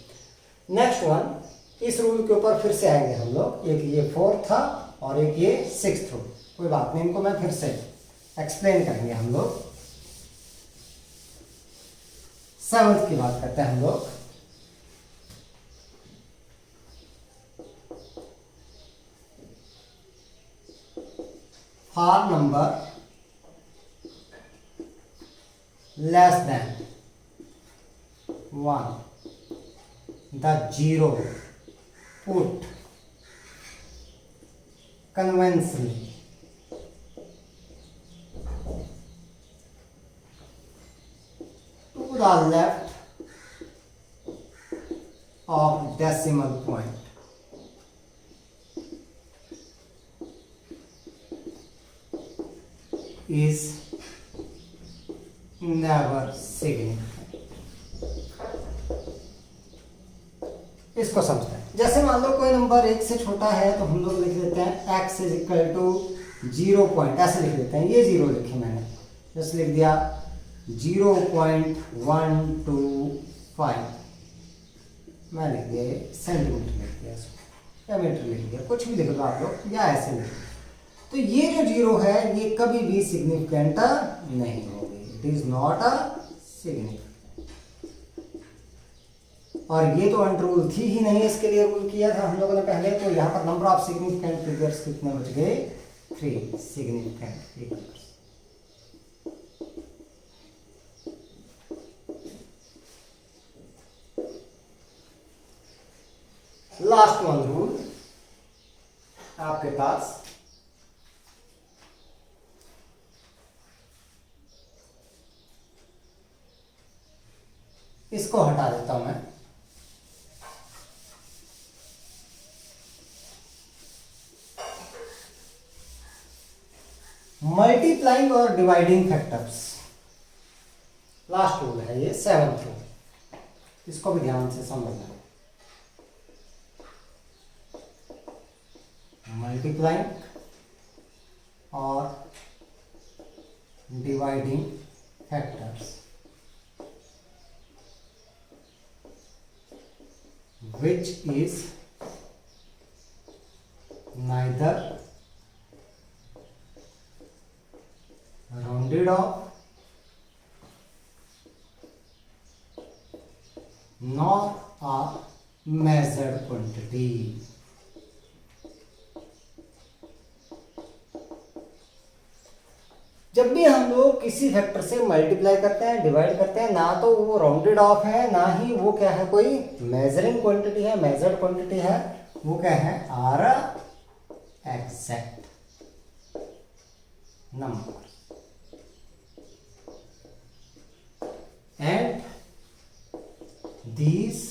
नेक्स्ट वन, इस रूल के ऊपर फिर से आएंगे हम लोग। एक ये 4th था और एक ये 6th रूल, कोई बात नहीं, इनको मैं फिर से एक्सप्लेन करेंगे हम लोग। 7th की बात करते हैं हम लोग। For number less than 1 the zero put conventionally to the left of decimal point is never significant। इसको समझते हैं। जैसे मान लो कोई नंबर 1 से छोटा है तो हम लोग लिख देते हैं x is equal to 0 point, ऐसे लिख देते हैं, ये 0 लिखी मैंने, जैसे लिख दिया 0.125, मैं लिख दिया सेंटीमीटर लिख दिया, या मीटर लिख दिया, कुछ भी लिख दो आप लोग, या ऐसे लिख दो। तो ये जो 0 है ये कभी भी सिग्निफिकेंट नहीं होगी, it is not a significant. और ये तो अनरूल थी ही नहीं, इसके लिए रूल किया था हम लोगों ने पहले। तो यहाँ पर नंबर ऑफ सिग्निफिकेंट फिगर्स कितने बच गए, 3 significant figures. Last one rule आपके पास, इसको हटा देता हूं मैं। मल्टीप्लाइंग और डिवाइडिंग फैक्टर्स, लास्ट रूल है ये, 7th रूल, इसको भी ध्यान से समझना। मल्टीप्लाइंग और dividing factors which is neither rounded off nor a measured quantity। जब भी हम लोग किसी फैक्टर से मल्टीप्लाई करते हैं, डिवाइड करते हैं, ना तो वो राउंडेड ऑफ है, ना ही वो क्या है कोई मेजरिंग क्वांटिटी है, मेजर्ड क्वांटिटी है, वो क्या है are exact number. And these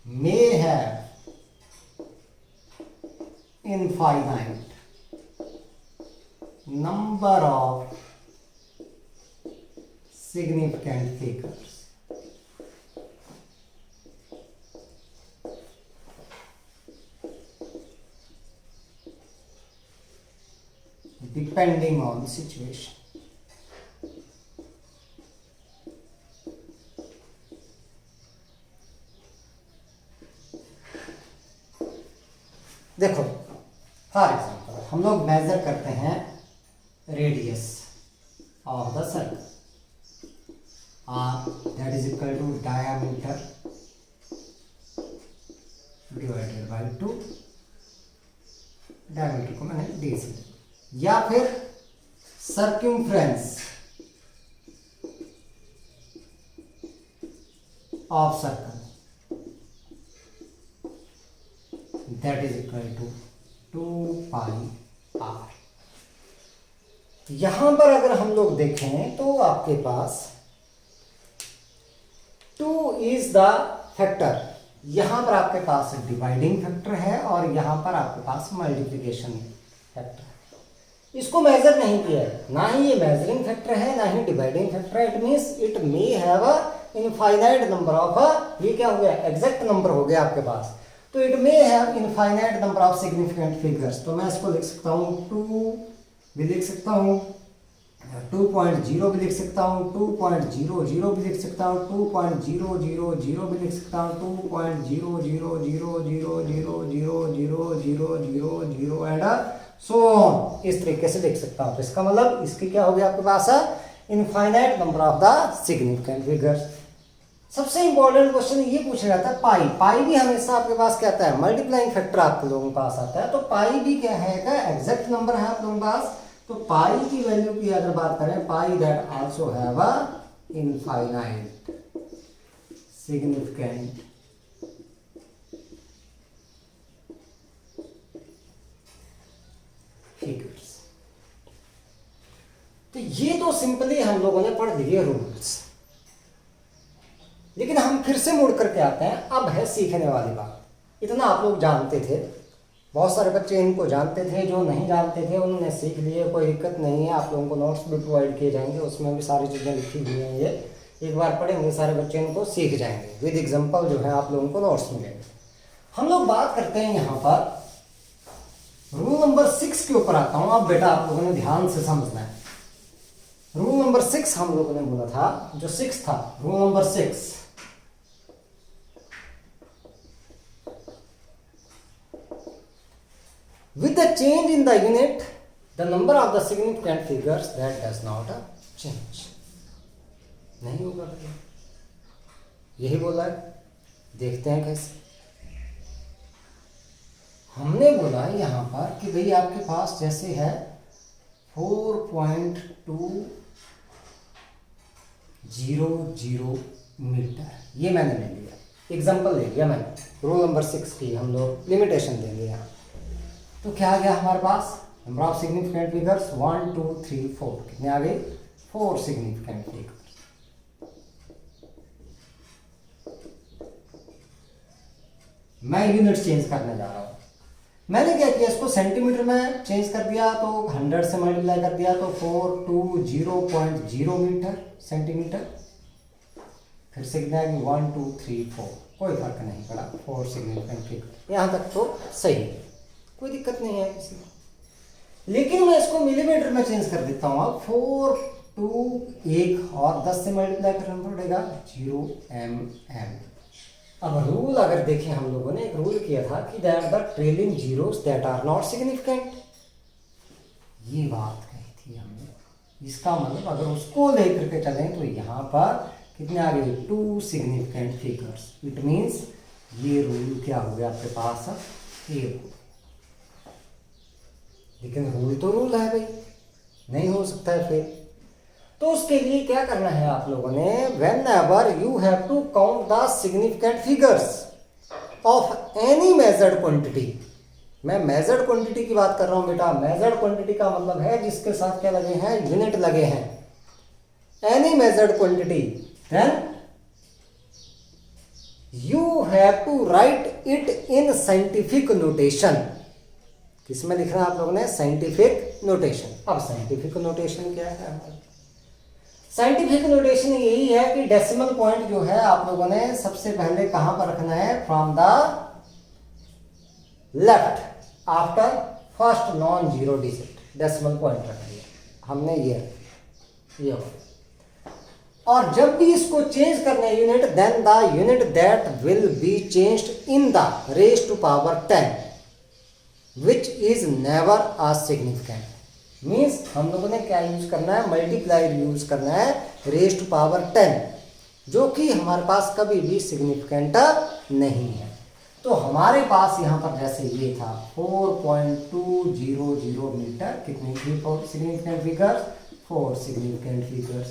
may have infinite number of significant figures। Depending on the situation। देखो फॉर एग्जाम्पल हम लोग मेजर करते हैं radius of the circle, R that is equal to diameter divided by 2, diameter को मैंने डी से, या फिर circumference of circle that is equal to 2πr। यहां पर अगर हम लोग देखें तो आपके पास 2 इज द फैक्टर, यहां पर आपके पास डिवाइडिंग फैक्टर है और यहां पर आपके पास मल्टीप्लिकेशन फैक्टर है। इसको मेजर नहीं किया है, ना ही ये मेजरिंग फैक्टर है ना ही डिवाइडिंग फैक्टर है। It means it may have a infinite number of, ये क्या हो गया, एग्जैक्ट नंबर हो गया आपके पास। तो it may have infinite number of significant figures. तो मैं इसको लिख सकता हूँ 2 भी लिख सकता हूँ, 2.0 भी लिख सकता हूँ, 2.00 भी लिख सकता हूँ, 2.000 भी लिख सकता हूँ, 2.000000000 एंड सो ऑन, इस तरीके से लिख सकता हूँ। तो इसका मतलब इसकी क्या हो गया आपके पास infinite number of the significant figures. सबसे इंपॉर्टेंट क्वेश्चन ये पूछा जाता है पाई। पाई भी हमेशा आपके पास क्या आता है, मल्टीप्लाइंग फैक्टर आपके लोगों के पास आता है। तो पाई भी क्या है, एग्जैक्ट नंबर है आप लोगों के पास। तो पाई की वैल्यू की अगर बात करें, pi that also have a infinite significant figures. तो ये तो सिंपली हम लोगों ने पढ़ लिए रूल्स, लेकिन हम फिर से मुड़ करके आते हैं। अब है सीखने वाली बात। इतना आप लोग जानते थे, बहुत सारे बच्चे इनको जानते थे, जो नहीं जानते थे उन्होंने सीख लिए, कोई दिक्कत नहीं है। आप लोगों को नोट्स भी प्रोवाइड किए जाएंगे, उसमें भी सारी चीज़ें लिखी हुई हैं। ये एक बार पढ़ेंगे सारे बच्चे इनको सीख जाएंगे, विद एग्जांपल जो है आप लोगों को नोट्स मिलेंगे। हम लोग बात करते हैं यहाँ पर रूल नंबर 6 के ऊपर आता हूँ। अब बेटा आप लोगों ने ध्यान से समझना है। रूल नंबर 6 हम लोगों ने बोला था, जो 6 था, rule number 6, with the change in the unit, the number of the significant figures that does not change। नहीं होगा भैया, यही बोला है। देखते हैं कैसे। हमने बोला यहाँ पर कि भाई आपके पास जैसे है 4.200 मीटर, ये मैंने ले लिया, एग्जांपल ले लिया मैंने। रूल नंबर 6 की हम लोग लिमिटेशन देंगे यहाँ। तो क्या आ गया हमारे पास, नंबर ऑफ सिग्निफिकेंट फिगर्स 1 2 3 4, कितने आ गए, 4 सिग्निफिकेंट फिगर्स। मैं यूनिट चेंज करने जा रहा हूं। मैंने क्या किया, इसको सेंटीमीटर में चेंज कर दिया, तो 100 से मल्टीप्लाई कर दिया, तो 420.0 मीटर सेंटीमीटर। फिर से कितना है, 1 2 3 4, कोई फर्क नहीं पड़ा, 4 सिग्निफिकेंट फिगर। यहां तक तो सही है, कोई दिक्कत नहीं है किसी को। लेकिन मैं इसको मिलीमीटर में चेंज कर देता हूं। अब 4 2 1 और 10 से मल्टीप्लाई करना पड़ेगा, 0 mm। अब रूल अगर देखें, हम लोगों ने एक रूल किया था कि that the trailing zeros that are not significant, ये बात कही थी हमने। इसका मतलब अगर उसको लेकर के चलें तो यहाँ पर कितने आ गए, 2 सिग्निफिकेंट फिगर्स। इट मीन्स ये रूल क्या हो गया आपके पास, फेल। लेकिन रूल तो रूल है भाई, नहीं हो सकता है फेल। तो उसके लिए क्या करना है आप लोगों ने, whenever you have to count the significant figures of any measured quantity. मैं मेजर्ड क्वांटिटी की बात कर रहा हूं बेटा। मेजर्ड क्वांटिटी का मतलब है जिसके साथ क्या लगे हैं, यूनिट लगे हैं। Any measured quantity, then you have to write it in scientific notation. किसमें लिख रहा है आप लोगों ने, साइंटिफिक नोटेशन। अब साइंटिफिक नोटेशन क्या है, साइंटिफिक नोटेशन यही है कि डेसिमल पॉइंट जो है आप लोगों ने सबसे पहले कहां पर रखना है, from the left after first non zero digit, decimal point रख दिया हमने, ये हो। और जब भी इसको चेंज करना है unit, then the unit that will be changed in the raise to power 10 which is never a significant. Means हम लोगों ने क्या यूज करना है, मल्टीप्लायर यूज करना है रेज टू पावर 10, जो कि हमारे पास कभी भी सिग्निफिकेंट नहीं है। तो हमारे पास यहाँ पर जैसे ये था 4.200 मीटर, कितनी थी, 4 सिग्निफिकेंट फिगर्स, 4 सिग्निफिकेंट फिगर्स।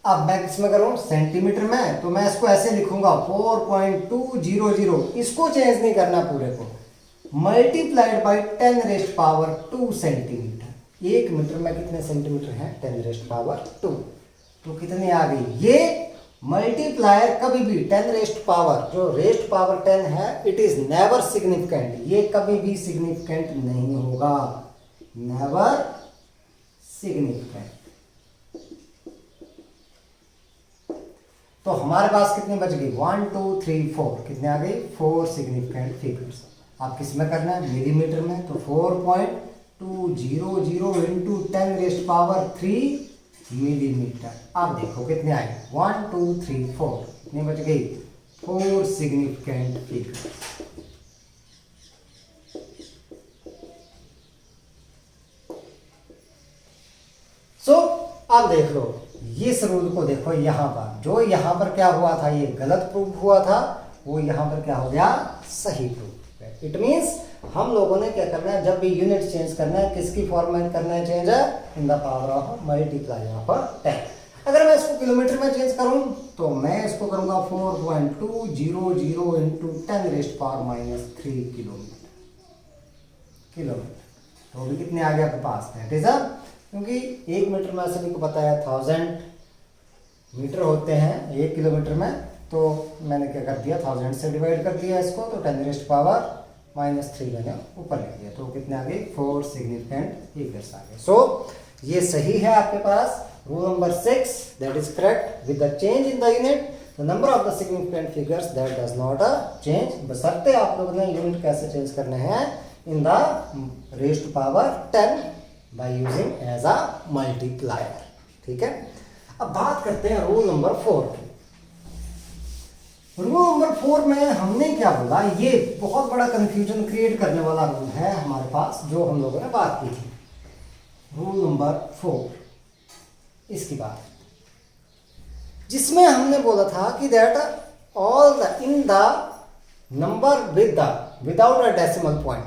अब मैं किसमें करूं, सेंटीमीटर में, तो मैं इसको ऐसे लिखूंगा 4.200, इसको चेंज नहीं करना पूरे को, मल्टीप्लाइड बाई 10⁻²2 सेंटीमीटर। 1 मीटर में कितने सेंटीमीटर है, 10⁻²2, तो कितनी आ गई, ये मल्टीप्लायर कभी भी 10⁻, जो रेस्ट पावर 10 है, इट इज नेवर सिग्निफिकेंट, ये कभी भी सिग्निफिकेंट नहीं होगा, नेवर सिग्निफिकेंट। तो हमारे पास कितनी बच गई, 1 2 3 4, कितने आ गई, 4 सिग्निफिकेंट फिगर्स। आप किस में करना है, मिलीमीटर में, तो 4.200 इंटू 10⁻³ मिलीमीटर। आप देखो कितने आए, 1 2 3 4, कितनी बच गई, 4 सिग्निफिकेंट फिगर्स। सो अब देख लो, इस रूल को देखो, यहां पर जो यहां पर क्या हुआ था, ये गलत प्रूफ हुआ था, वो यहां पर क्या हो गया, सही प्रूफ। इट मींस हम लोगों ने क्या करना है, जब भी यूनिट चेंज करना है, किसकी फॉर्म में करना है change, in the power of multiply of 10। अगर मैं इसको किलोमीटर में चेंज करूं, तो मैं इसको करूंगा 4.200 इंटू 10⁻³ किलोमीटर, तो भी कितने आ गए आपके पास, दैट इज क्योंकि 1 मीटर में सभी को पता है 1000 मीटर होते हैं 1 किलोमीटर में, तो मैंने क्या कर दिया, 1000 से डिवाइड कर दिया इसको, तो 10⁻³ मैंने ऊपर लिख दिया, तो कितने आ गए, 4 सिग्निफिकेंट फिगर्स आ गए। सो ये सही है आपके पास, rule number 6 that is correct, with the change in the unit the number of the significant figures that does not change, बशर्ते आप लोगों ने यूनिट कैसे चेंज करने हैं, in the raised power 10 by using as a multiplier। ठीक है, अब बात करते हैं रूल नंबर 4 की। रूल नंबर 4 में हमने क्या बोला, ये बहुत बड़ा कंफ्यूजन क्रिएट करने वाला रूल है हमारे पास, जो हम लोगों ने बात की थी। रूल नंबर 4 इसकी बात, जिसमें हमने बोला था कि that all the in the number without a decimal point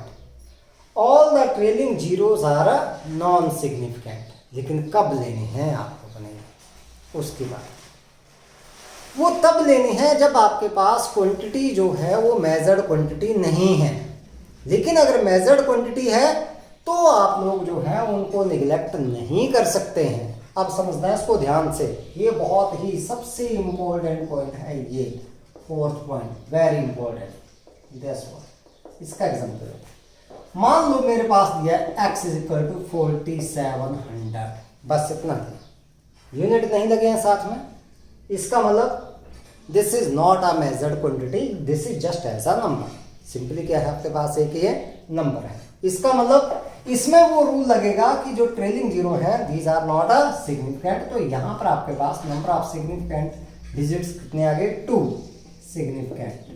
all the trailing zeros are non significant. लेकिन कब लेने हैं आप लोगों ने, उसकी बात वो तब लेनी है जब आपके पास क्वांटिटी जो है वो मेजर्ड क्वांटिटी नहीं है। लेकिन अगर मेजर्ड क्वांटिटी है तो आप लोग जो है उनको निगलेक्ट नहीं कर सकते हैं। अब समझना है इसको ध्यान से, ये बहुत ही सबसे इंपॉर्टेंट पॉइंट है, ये 4th पॉइंट, वेरी इंपॉर्टेंट। इसका एग्जाम्पल मान लो मेरे पास दिया है x = 4700, बस इतना था, यूनिट नहीं लगे हैं साथ में। इसका मतलब this is not a measured quantity, this is just as a number. Simply क्या है, आपके पास एक ही नंबर है। इसका मतलब इसमें वो रूल लगेगा कि जो ट्रेलिंग जीरो है these are not a significant. तो यहां पर आपके पास नंबर ऑफ सिग्निफिकेंट डिजिट्स कितने आ गए, 2 सिग्निफिकेंट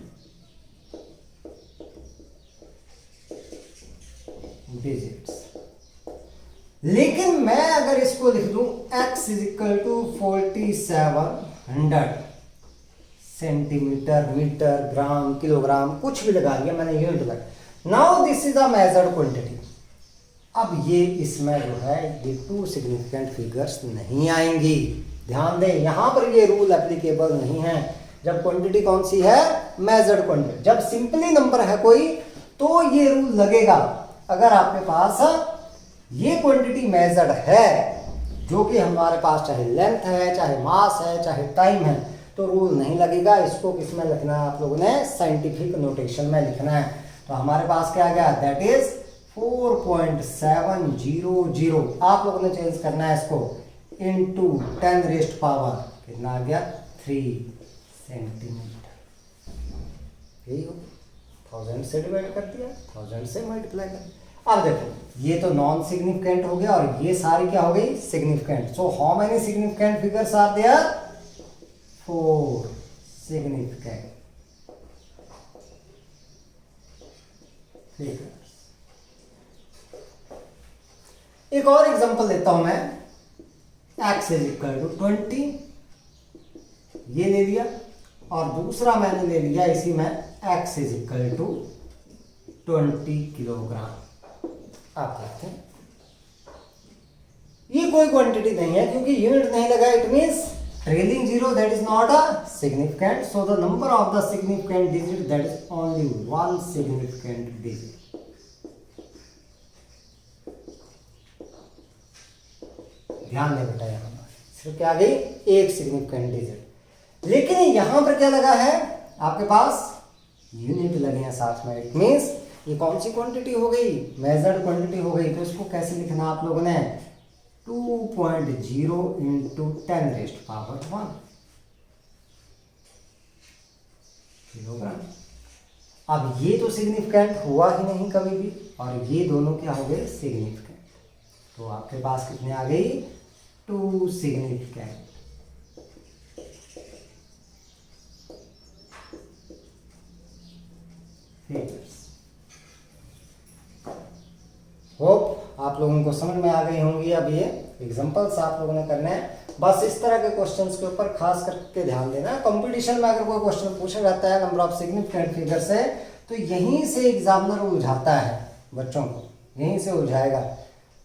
डिजिट्स। लेकिन मैं अगर इसको लिख दूं x = 4700 सेंटीमीटर, मीटर, ग्राम, किलोग्राम, कुछ भी लगा लिया मैंने, यूनिट लगा। Now this is a measured quantity. अब ये इसमें जो है ये 2 सिग्निफिकेंट फिगर्स नहीं आएंगी। ध्यान दें, यहां पर ये रूल एप्लीकेबल नहीं है जब क्वांटिटी कौन सी है, मेजर्ड क्वांटिटी। जब सिंपली नंबर है कोई तो ये रूल लगेगा। अगर आपके पास ये क्वांटिटी मेजर्ड है, जो कि हमारे पास चाहे लेंथ है, चाहे मास है, चाहे टाइम है, तो रूल नहीं लगेगा। इसको किस में लिखना है आप लोगों ने, साइंटिफिक नोटेशन में लिखना है। तो हमारे पास क्या आ गया, दैट इज 4.700। आप लोगों ने चेंज करना है इसको इनटू 10⁻, कितना आ गया, 3 सेंटीमीटर। यही हो, 1000 से डिवाइड कर दिया, 1000 से मल्टीप्लाई कर दिया। अब देखो ये तो नॉन सिग्निफिकेंट हो गया और ये सारी क्या हो गई, significant. So how many significant figures are there, 4 significant figures. एक और एग्जांपल देता हूं मैं, x = 20 ये ले लिया, और दूसरा मैंने ले लिया इसी में x = 20 किलोग्राम। आप देखते हैं ये कोई क्वांटिटी नहीं है क्योंकि यूनिट नहीं लगा। It means Trailing zero, that is not a significant. So the number of the significant digit, that is only one significant digit. ध्यान दें बेटा, यहाँ पर सिर्फ क्या आ गई, एक सिग्निफिकेंट डिजिट। लेकिन यहां पर क्या लगा है आपके पास, यूनिट लगे हैं साथ में। इट मीन्स ये कौन सी क्वांटिटी हो गई, मेजर्ड क्वांटिटी हो गई। तो इसको कैसे लिखना आप लोगों ने, 2.0 इंटू 10⁻⁴ किलोग्राम। अब ये तो सिग्निफिकेंट हुआ ही नहीं कभी भी, और ये दोनों क्या हो गए, सिग्निफिकेंट। तो आपके पास कितने आ गई, 2 सिग्निफिकेंट। फिगर्स। होप आप लोगों को समझ में आ गई होंगी। अब ये एग्जांपल्स आप लोगों ने करने हैं। बस इस तरह के क्वेश्चंस के ऊपर खास करके ध्यान देना। कंपटीशन में अगर कोई क्वेश्चन पूछा जाता है नंबर ऑफ सिग्निफिकेंट फिगर से, तो यहीं से एग्जामिनर उलझाता है बच्चों को, यहीं से उलझाएगा।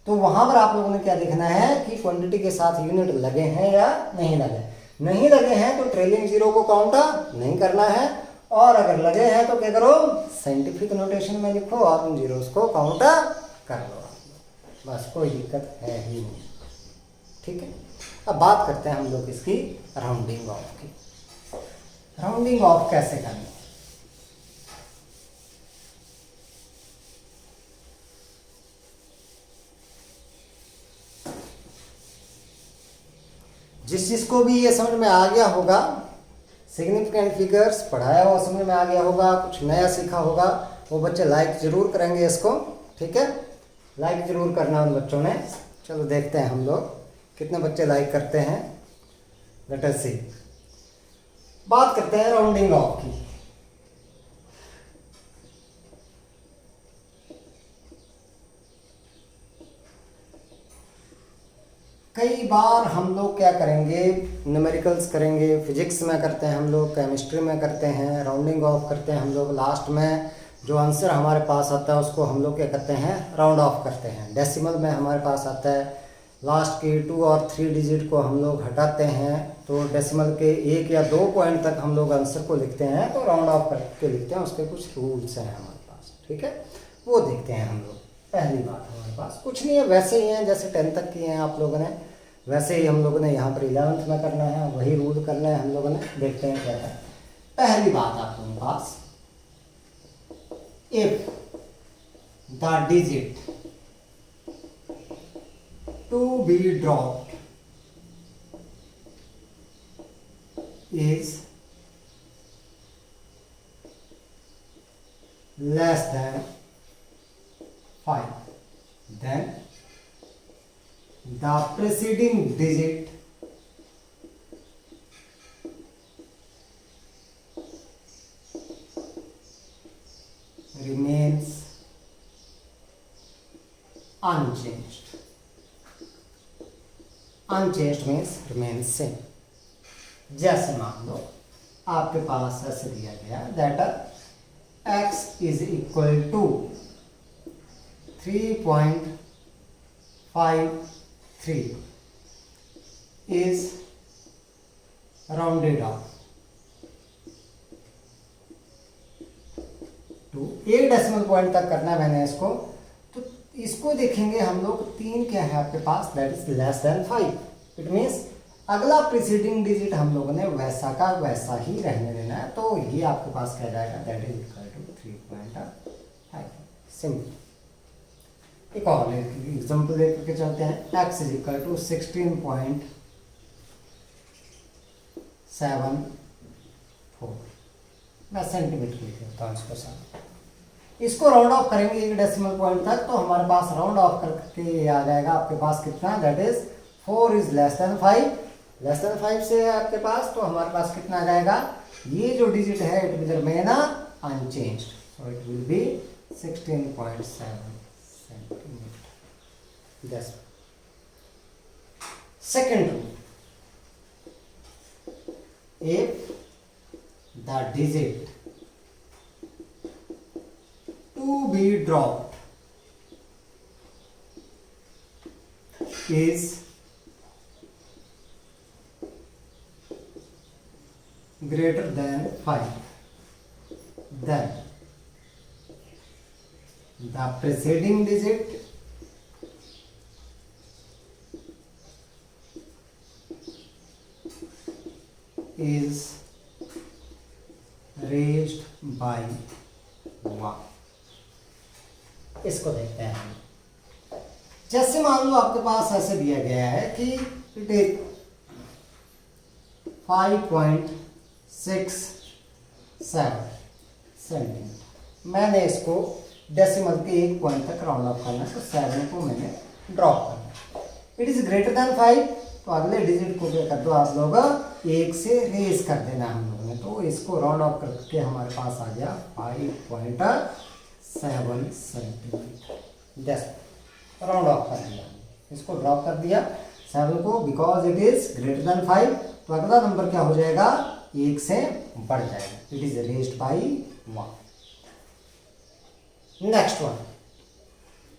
तो वहां पर आप लोगों ने क्या देखना है कि क्वांटिटी के साथ यूनिट लगे हैं या नहीं लगे। नहीं लगे हैं तो ट्रेलिंग जीरो को काउंट नहीं करना है, और अगर लगे हैं तो क्या करो, साइंटिफिक नोटेशन में लिखो और उन जीरोस को काउंट कर लो। बस कोई दिक्कत है ही नहीं, ठीक है। अब बात करते हैं हम लोग इसकी राउंडिंग ऑफ की। राउंडिंग ऑफ कैसे करनी, जिसको भी ये समझ में आ गया होगा, सिग्निफिकेंट फिगर्स पढ़ाया हुआ समझ में आ गया होगा, कुछ नया सीखा होगा, वो बच्चे लाइक जरूर करेंगे इसको, ठीक है। लाइक जरूर करना उन बच्चों ने। चलो देखते हैं हम लोग कितने बच्चे लाइक करते हैं। लेट अस सी। बात करते हैं राउंडिंग ऑफ की। कई बार हम लोग क्या करेंगे, न्यूमेरिकल्स करेंगे, फिजिक्स में करते हैं हम लोग, केमिस्ट्री में करते हैं, राउंडिंग ऑफ करते हैं हम लोग। लास्ट में जो आंसर हमारे पास आता है उसको हम लोग क्या करते हैं, राउंड ऑफ करते हैं। डेसिमल में हमारे पास आता है, लास्ट की 2 और 3 डिजिट को हम लोग हटाते हैं, तो डेसिमल के 1 या 2 पॉइंट तक हम लोग आंसर को लिखते हैं, तो राउंड ऑफ करके लिखते हैं। उसके कुछ रूल्स हैं हमारे पास, ठीक है, वो देखते हैं हम लोग। पहली बात हमारे पास कुछ नहीं है, वैसे ही हैं जैसे 10 तक की हैं आप लोगों ने, वैसे ही हम लोगों ने यहाँ पर 11th में करना है, वही रूल करना है हम लोगों ने। देखते हैं क्या है। पहली बात आप लोगों के पास, if the digit to be dropped is less than 5, then the preceding digit remains unchanged. Unchanged means remains same. जैसे मान लो आपके पास ऐसे दिया गया that x is equal to 3.53 is rounded off to 1 decimal point तक करना है मैंने इसको। तो इसको देखेंगे हम लोग, 3 क्या है आपके पास, that is less than 5। It means अगला प्रीसीडिंग डिजिट हम लोगों ने वैसा का वैसा ही रहने देना है। तो ये आपके पास क्या जाएगा, that is equal to 3.5। Simple. एक और एग्जाम्पल देख करके चलते हैं। x is equal to 16.74। मैं सेंटीमीटर लिख देता हूँ इसको साथ। इसको राउंड ऑफ करेंगे 1 डेसिमल पॉइंट तक, तो हमारे पास राउंड ऑफ करके ये आ जाएगा आपके पास कितना, that is 4 is less than 5। Less than 5 से है आपके पास, तो हमारे पास कितना आ जाएगा, ये जो डिजिट है it will remain unchanged, so it will be 16.7 centimetre. That's second rule. If the digit to be dropped is greater than 5, then the preceding digit is raised by 1। इसको देखते हैं हम। जैसे मान लो आपके पास ऐसे दिया गया है कि इट इज 5.67 सेंटीमीटर। मैंने इसको डेसिमल के एक पॉइंट तक राउंड ऑफ करना है, तो 7 को मैंने ड्रॉप करना है। इट इज ग्रेटर देन 5, तो अगले डिजिट को क्या कर दो आप लोग, 1 से रेज कर देना हम लोगों ने। तो इसको राउंड ऑफ करके हमारे पास आ गया 5.7 सेंटीमीटर। राउंड ऑफ कर दिया, इसको ड्रॉप कर दिया 7 को, because it is greater than 5। तो अगला नंबर क्या हो जाएगा, 1 से बढ़ जाएगा। It is raised by 1। Next one,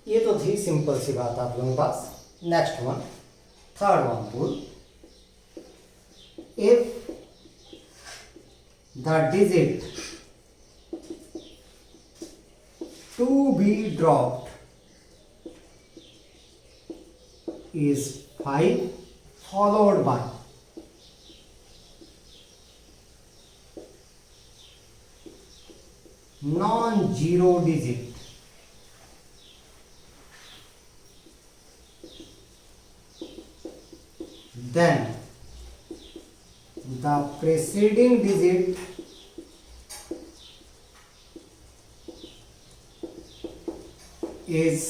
ये तो थी सिंपल सी बात आप लोगों के पास। Next one, third one rule, if the digit to be dropped is 5 followed by non-zero digit, then the preceding digit is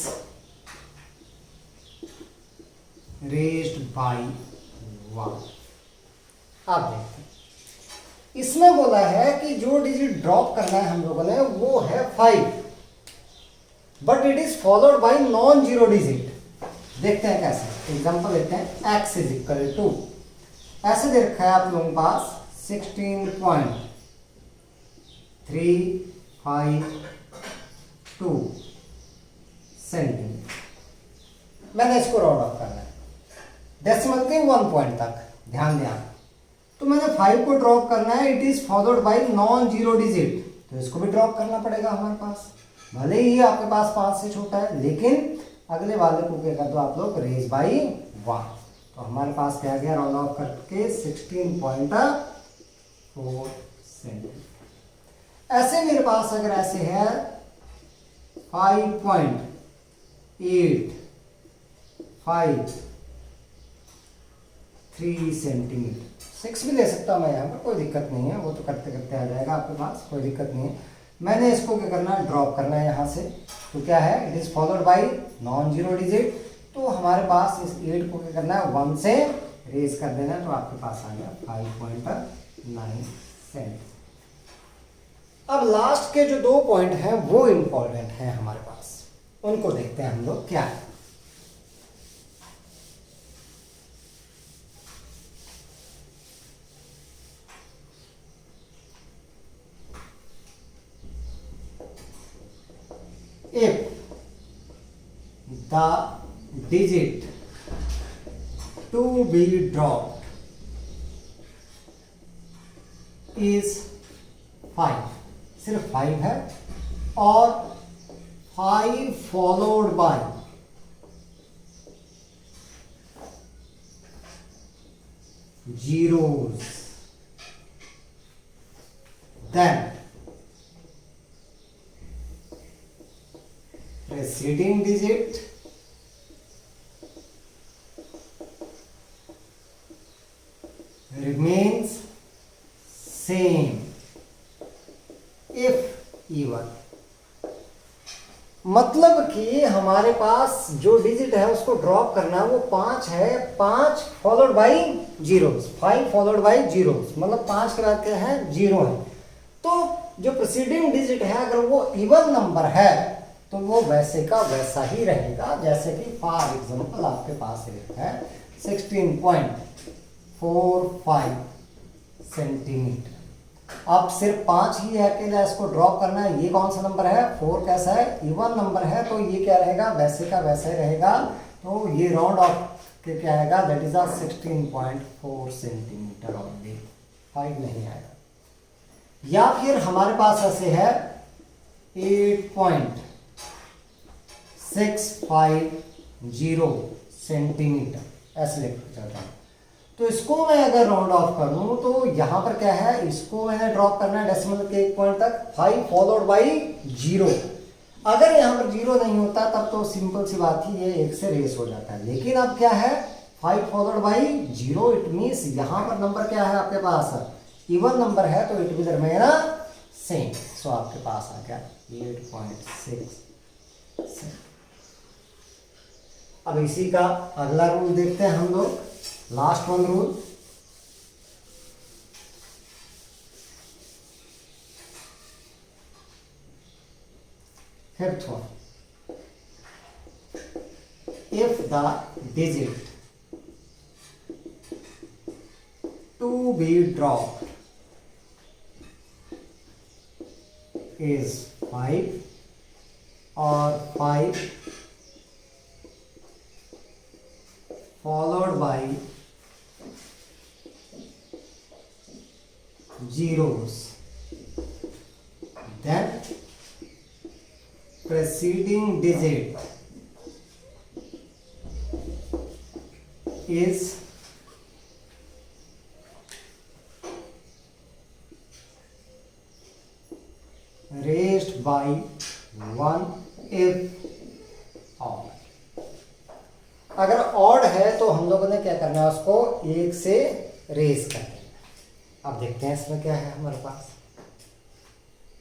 raised by 1। आप देखते हैं इसमें बोला है कि जो डिजिट ड्रॉप करना है हम लोगों ने वो है 5, but it is followed by non zero digit. देखते हैं कैसे, एग्जांपल लेते हैं। x इज इक्वल टू, ऐसे दे रखा है आप लोगों के पास 16.352 सेंटीमीटर। मैंने इसको राउंड ऑफ करना है डेसिमल के 1 पॉइंट तक, ध्यान दें आप। तो मैंने 5 को ड्रॉप करना है, it is followed by non zero digit, तो इसको भी ड्रॉप करना पड़ेगा हमारे पास। भले ही आपके पास 5 से छोटा है, लेकिन अगले वाले को क्या कर दो आप लोग, रेज बाई 1। तो हमारे पास क्या गया, राउंड ऑफ करके 16.4 सेंटीमीटर। ऐसे मेरे पास अगर ऐसे है 5.853 सेंटीमीटर, 6 भी ले सकता हूं मैं यहाँ पर, कोई दिक्कत नहीं है, वो तो करते करते आ जाएगा आपके पास, कोई दिक्कत नहीं है। मैंने इसको क्या करना है, ड्रॉप करना है यहाँ से। तो क्या है, it is followed by non zero digit. तो हमारे पास इस 8 को क्या करना है, 1 से रेज कर देना है, तो आपके पास आ गया 5.9 सेंटीमीटर। अब लास्ट के जो 2 पॉइंट हैं वो इंपॉर्टेंट हैं हमारे पास, उनको देखते हैं हम लोग क्या है। If the digit to be dropped is 5, सिर्फ 5 है, और 5 followed by zeros, then preceding digit remains same if even। मतलब कि हमारे पास जो डिजिट है उसको ड्रॉप करना वो 5 है, 5 followed by zeros, 5 followed by zeros, मतलब 5 के बाद क्या है, 0 है। तो जो प्रीसीडिंग डिजिट है अगर वो इवन नंबर है तो वो वैसे का वैसा ही रहेगा, जैसे कि फॉर एग्जांपल आपके पास लिखा है 16.45 सेंटीमीटर। अब सिर्फ 5 ही है अकेला, इसको ड्रॉप करना है। ये कौन सा नंबर है, 4 कैसा है, इवन नंबर है, तो ये क्या रहेगा, वैसे का वैसा ही रहेगा। तो ये राउंड ऑफ के क्या आएगा, दैट इज 16.4 सेंटीमीटर ऑनली, 5 नहीं आएगा। या फिर हमारे पास ऐसे है 8.650 सेंटीमीटर, ऐसे लिखा जाता है। तो इसको मैं अगर राउंड ऑफ करूं तो यहां पर क्या है, इसको मैंने ड्रॉप करना है डेसिमल के एक पॉइंट तक, 5 फॉलोड बाई 0। अगर यहां पर 0 नहीं होता तब तो सिंपल सी बात ही ये 1 से रेस हो जाता है, लेकिन अब क्या है 5 फॉलोड बाई 0, इट मीन्स यहां पर नंबर क्या है आपके पास, इवन नंबर है, तो इट विल रिमेन सेम। सो आपके पास आ गया 8.6। अब इसी का अगला रूल देखते हैं हम लोग, last one rule. Fifth one, if the digit to be dropped is 5 or 5 followed by zeros, then preceding digit is raised by 1 if odd। अगर ऑड है तो हम लोगों ने क्या करना है, उसको 1 से रेज कर देना। अब देखते हैं इसमें क्या है हमारे पास।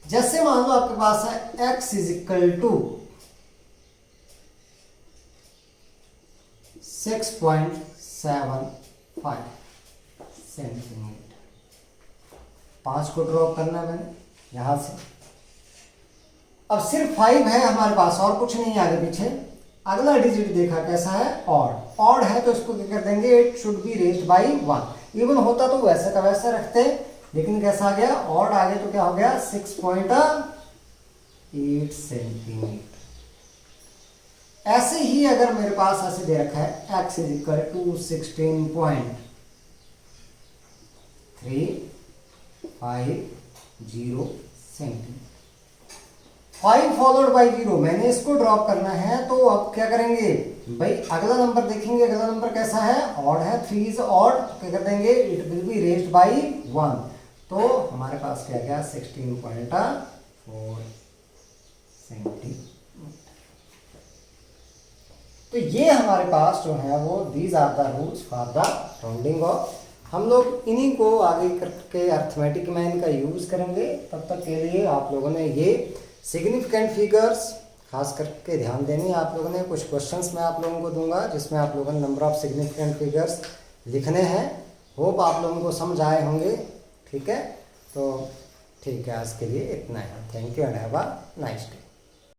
जैसे मान लो आपके पास है x is equal to 6.75 centimetre. 5 को ड्रॉप करना है मैंने यहां से। अब सिर्फ 5 है हमारे पास और कुछ नहीं आगे पीछे। अगला डिजिट देखा कैसा है, ऑड। ऑड है तो इसको क्या कर देंगे, it should be raised bye 1। Even होता तो वैसे का वैसे रखते, लेकिन कैसा आ गया, ऑड आ गया तो क्या हो गया 6.8 सेंटीमीटर। ऐसे ही अगर मेरे पास ऐसे दे रखा है x is equal to 16.350 centimetre. 5 followed by 0, मैंने इसको ड्रॉप करना है, तो अब क्या करेंगे भाई, अगला नंबर देखेंगे। अगला नंबर कैसा है, ऑड है, 3 इज ऑड, क्या कर देंगे, it will be raised by 1। तो हमारे पास क्या गया 16.4 सेंटीमीटर। तो ये हमारे पास जो है वो these are the rules for the rounding off. हम लोग इन्हीं को आगे करके अर्थमेटिक में इनका यूज करेंगे। तब तक के लिए आप लोगों ने ये सिग्निफिकेंट फिगर्स खास करके ध्यान देनी। आप लोगों ने कुछ क्वेश्चंस मैं आप लोगों को दूंगा जिसमें आप लोगों ने नंबर ऑफ सिग्निफिकेंट फिगर्स लिखने हैं। होप आप लोगों को समझ आए होंगे। ठीक है, तो ठीक है, आज के लिए इतना ही। Thank you and have a nice day.